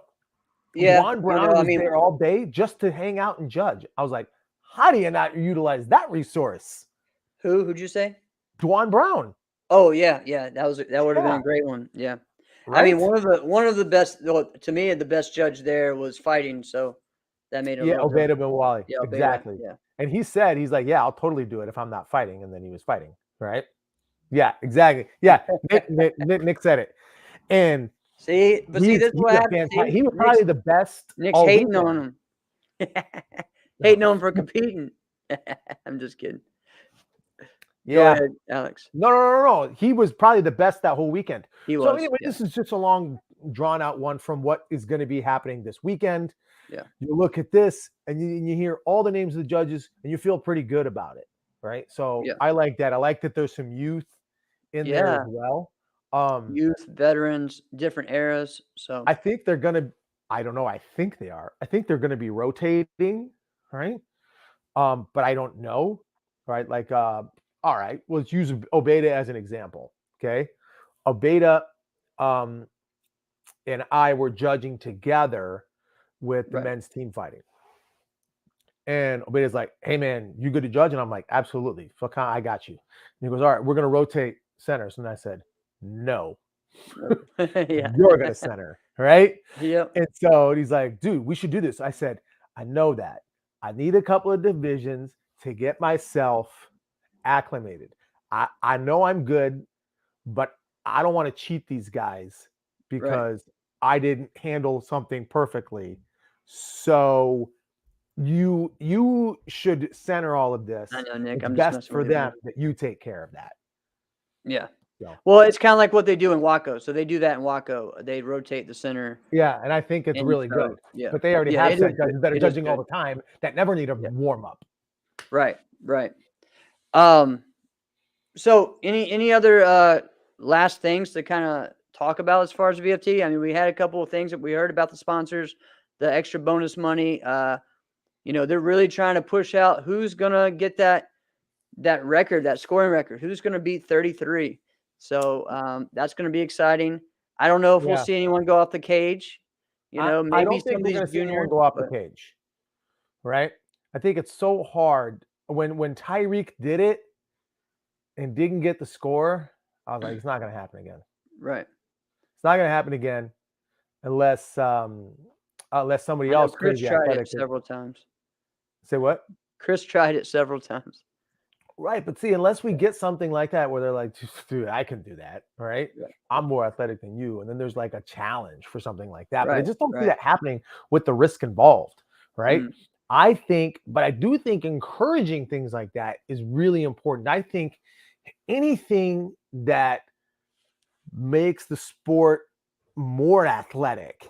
Yeah. Juan Brown was there all day just to hang out and judge. I was like, how do you not utilize that resource? Who'd you say? Juan Brown. Oh yeah. That would have been a great one. Yeah. Right? I mean, one of the best, to me, the best judge there was fighting. So that made it. Yeah, Obeda Ben Wally. Yeah, exactly. Yeah. And he's like, yeah, I'll totally do it if I'm not fighting. And then he was fighting. Right. Yeah, exactly. Yeah. Nick said it. And see, this is what happened. He was probably the best. Nick's hating on him. Hating on him for competing. I'm just kidding. Yeah. Go ahead, Alex. No. He was probably the best that whole weekend. He was. So anyway, this is just a long, drawn out one from what is going to be happening this weekend. Yeah. You look at this and you hear all the names of the judges and you feel pretty good about it, right? So I like that. I like that there's some youth in there as well. Youth, veterans, different eras. So I think they're going to, I don't know. I think they are. I think they're going to be rotating, right? But I don't know, right? Like, all right, let's use Obeda as an example. Okay. Obeda and I were judging together with the men's team fighting. And Obeda's like, hey man, you good to judge? And I'm like, absolutely. Fuck, I got you. And he goes, all right, we're going to rotate centers. And I said, no, you're going to center. Right. Yep. And so he's like, dude, we should do this. I said, I know that. I need a couple of divisions to get myself acclimated. I know I'm good, but I don't want to cheat these guys because I didn't handle something perfectly. So you should center all of this. I know, Nick. It's best for them that you take care of that. Yeah. Well, it's kind of like what they do in Waco. So they do that in Waco. They rotate the center. Yeah, and I think it's really good. Yeah. But they already have set judges that are judging all the time that never need a warm up. Right. So any other last things to kind of talk about as far as VFT? I mean, we had a couple of things that we heard about the sponsors, the extra bonus money. They're really trying to push out who's gonna get that record, that scoring record, who's gonna beat 33. So that's gonna be exciting. I don't know if we'll see anyone go off the cage. Maybe some of these juniors go off the cage. Right? I think it's so hard. When Tyreek did it and didn't get the score, I was like, it's not going to happen again. Right. It's not going to happen again unless somebody else. Chris tried it several times. Say what? Chris tried it several times. Right, but see, unless we get something like that where they're like, dude, I can do that, right? I'm more athletic than you. And then there's like a challenge for something like that. But I just don't see that happening with the risk involved, right? I do think encouraging things like that is really important. I think anything that makes the sport more athletic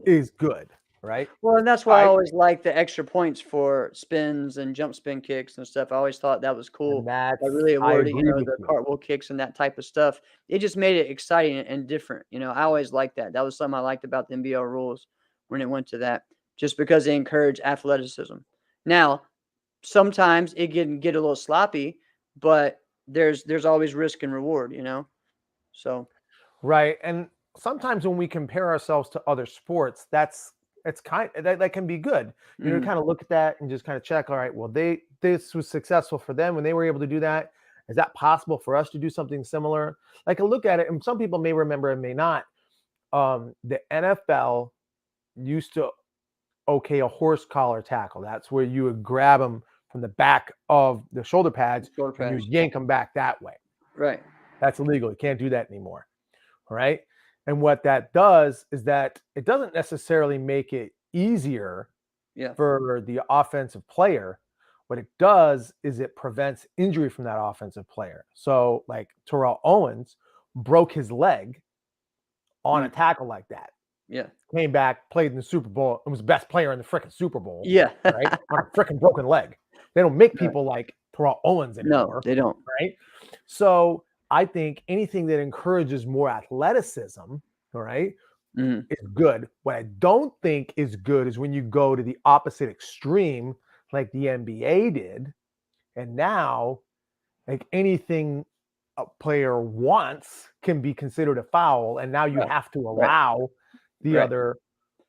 is good, right? Well, and that's why I always like the extra points for spins and jump spin kicks and stuff. I always thought that was cool. I really awarded, the cartwheel kicks and that type of stuff. It just made it exciting and different. I always liked that. That was something I liked about the NBL rules when it went to that, just because they encourage athleticism. Now, sometimes it can get a little sloppy, but there's always risk and reward, So right. And sometimes when we compare ourselves to other sports, that can be good. You kind of look at that and just kind of check, all right, well, this was successful for them when they were able to do that. Is that possible for us to do something similar? Like, I look at it, and some people may remember and may not. The NFL used to okay a horse collar tackle. That's where you would grab them from the back of the shoulder pads and you yank them back that way. Right. That's illegal. You can't do that anymore. Right. And what that does is that it doesn't necessarily make it easier for the offensive player. What it does is it prevents injury from that offensive player. So like Terrell Owens broke his leg on a tackle like that. Yeah. Came back, played in the Super Bowl, and was the best player in the freaking Super Bowl. Yeah. Right. On a freaking broken leg. They don't make people like Terrell Owens anymore. No, they don't. Right. So I think anything that encourages more athleticism, all right, is good. What I don't think is good is when you go to the opposite extreme, like the NBA did, and now, like, anything a player wants can be considered a foul, and now you have to allow the other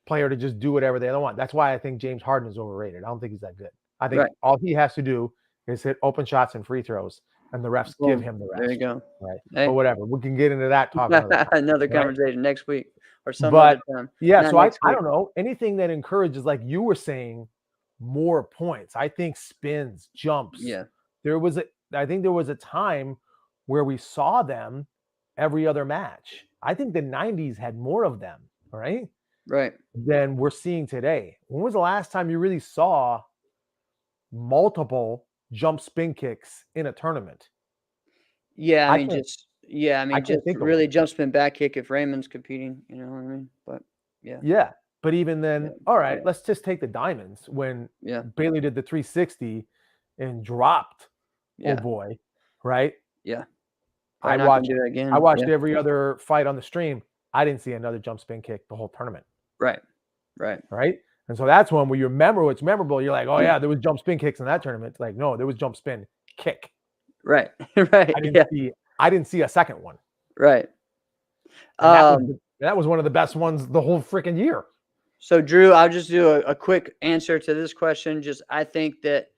player to just do whatever they want. That's why I think James Harden is overrated. I don't think he's that good. I think all he has to do is hit open shots and free throws, and the refs give him the rest. There you go. Right. Hey. But whatever. We can get into that talk another conversation next week or some other time. Yeah, so I don't know. Anything that encourages, like you were saying, more points. I think spins, jumps. Yeah. I think there was a time where we saw them every other match. I think the 90s had more of them, right? Right. Than we're seeing today. When was the last time you really saw multiple jump spin kicks in a tournament? Yeah, I mean, just really jump spin back kick if Raymond's competing, you know what I mean? But yeah. But even then, all right, let's just take the diamonds when Bailey did the 360 and dropped. Oh boy, right? Yeah. I watched every other fight on the stream. I didn't see another jump spin kick the whole tournament. Right. And so that's one where you remember what's memorable. You're like, oh yeah, there was jump spin kicks in that tournament. It's like, no, there was jump spin kick. Right. I didn't see a second one. Right. That was one of the best ones the whole freaking year. So Drew, I'll just do a quick answer to this question. I think that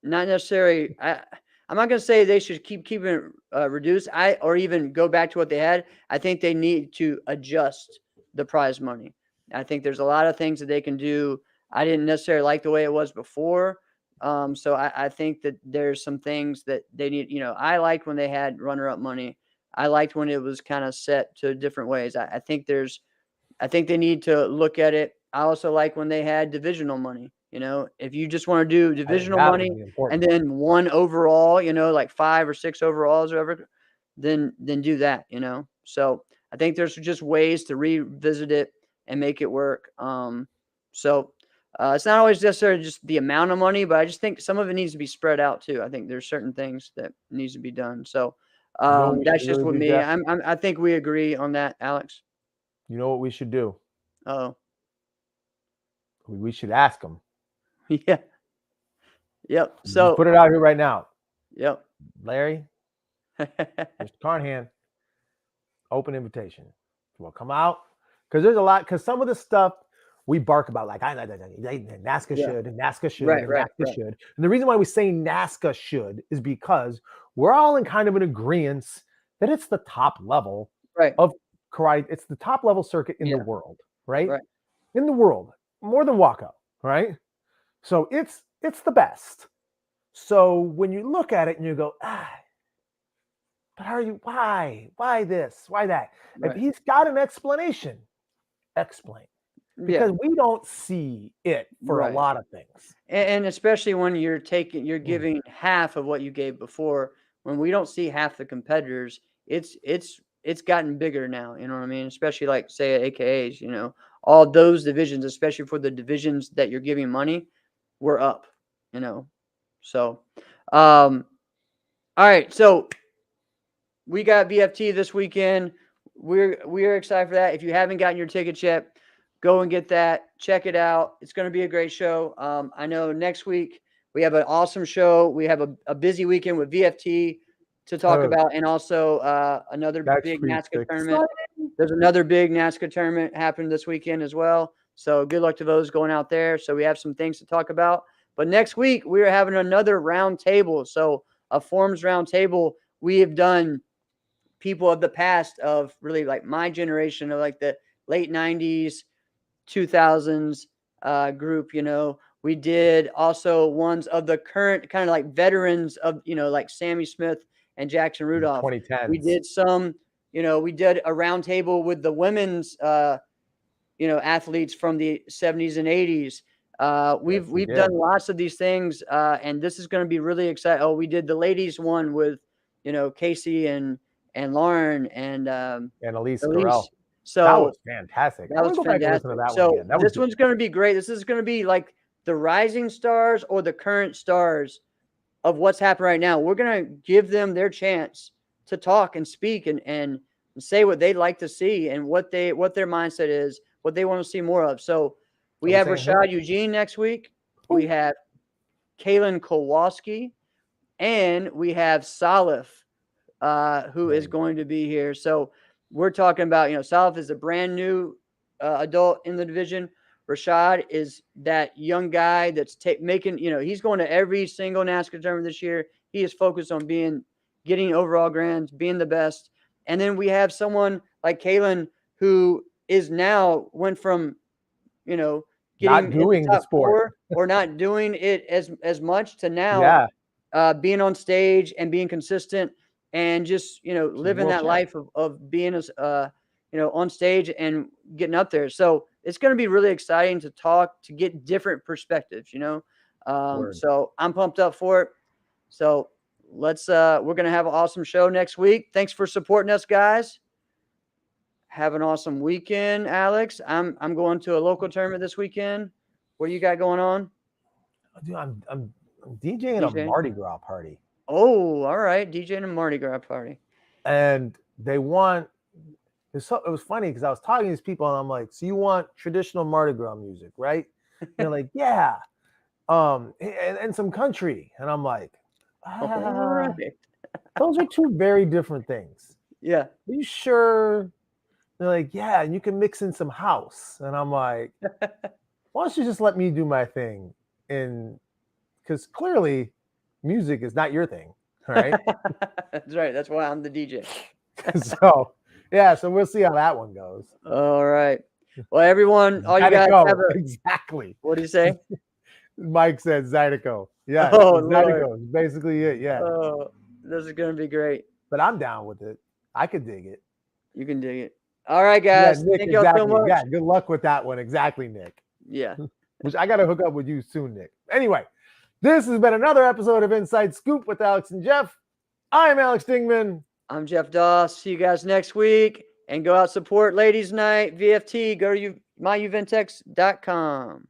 not necessarily. I'm not going to say they should keep it reduced. Or even go back to what they had. I think they need to adjust the prize money. I think there's a lot of things that they can do. I didn't necessarily like the way it was before. So I think that there's some things that they need. I liked when they had runner-up money. I liked when it was kind of set to different ways. I think they need to look at it. I also like when they had divisional money. If you just want to do divisional money and then one overall, like 5 or 6 overalls or whatever, then do that, So I think there's just ways to revisit it and make it work. So it's not always necessarily just the amount of money, but I just think some of it needs to be spread out too. I think there's certain things that needs to be done. So that's just with me. I think we agree on that, Alex. You know what we should do? Oh, we should ask them. Yeah. Yep. So just put it out here right now. Yep. Larry, Mr. Carnahan, open invitation. Well, come out because there's a lot. Because some of the stuff we bark about, like NASCA should, and NASCA should, and NASCA should. And the reason why we say NASCA should is because we're all in kind of an agreement that it's the top level of karate. It's the top level circuit in the world, right? In the world, more than Wako, right? So it's the best. So when you look at it and you go, but why this? Why that? If he's got an explanation, explain. because we don't see it for a lot of things. And especially when you're giving half of what you gave before. When we don't see half the competitors, it's gotten bigger now. You know what I mean? Especially like say AKAs. You know, all those divisions, especially for the divisions that you're giving money, we're up. You know, so all right. So we got VFT this weekend. We're excited for that. If you haven't gotten your tickets yet, go and get that. Check it out. It's going to be a great show. I know next week we have an awesome show. We have a busy weekend with VFT to talk about, and also another big NASCAR tournament. There's another big NASCAR tournament happening this weekend as well. So good luck to those going out there. So we have some things to talk about. But next week we're having another round table. So a forms round table. We have done people of the past of really like my generation of like the late 90s, 2000s group, you know. We did also ones of the current kind of like veterans of, you know, like Sammy Smith and Jackson Rudolph. 2010s. We did some, you know, we did a round table with the women's, you know, athletes from the 70s and 80s. We've done lots of these things, and this is going to be really exciting. Oh, we did the ladies one with, you know, Casey and Lauren and Elise Carell. So that was fantastic. That was fantastic. This one's going to be great. This is going to be like the rising stars or the current stars of what's happening right now. We're going to give them their chance to talk and speak and say what they'd like to see and what their mindset is, what they want to see more of. So we have Rashad Eugene next week. We have Kaylin Kowalski, and we have Salif, who is going to be here. So we're talking about, you know, Salif is a brand new adult in the division. Rashad is that young guy that's making, you know, he's going to every single NASCAR tournament this year. He is focused on getting overall grands, being the best. And then we have someone like Kaylin who is now went from, you know, getting not doing the sport or not doing it as much to now being on stage and being consistent and just, you know, living that life of being as you know, on stage and getting up there. So it's going to be really exciting to talk, to get different perspectives, you know. So I'm pumped up for it. So we're going to have an awesome show next week. Thanks for supporting us, guys. Have an awesome weekend, Alex. I'm going to a local tournament this weekend. What do you got going on? Dude, I'm DJing a Mardi Gras party. Oh, all right. DJing a Mardi Gras party. And they want, it was funny because I was talking to these people and I'm like, so you want traditional Mardi Gras music, right? And they're like, yeah. And some country. And I'm like, those are two very different things. Yeah. Are you sure? They're like, yeah, and you can mix in some house. And I'm like, why don't you just let me do my thing? And because clearly music is not your thing, right? That's right. That's why I'm the DJ. So, yeah, so we'll see how that one goes. All right. Well, everyone, all you guys have exactly. What do you say? Mike said Zydeco. Yeah, Zydeco is basically it. Yeah. Oh, this is going to be great. But I'm down with it. I could dig it. You can dig it. All right, guys. Yeah, Nick, thank y'all so much. Yeah, good luck with that one. Exactly, Nick. Yeah. Which I got to hook up with you soon, Nick. Anyway, this has been another episode of Inside Scoop with Alex and Jeff. I'm Alex Dingman. I'm Jeff Doss. See you guys next week. And go out support Ladies Night, VFT. Go to myuventex.com.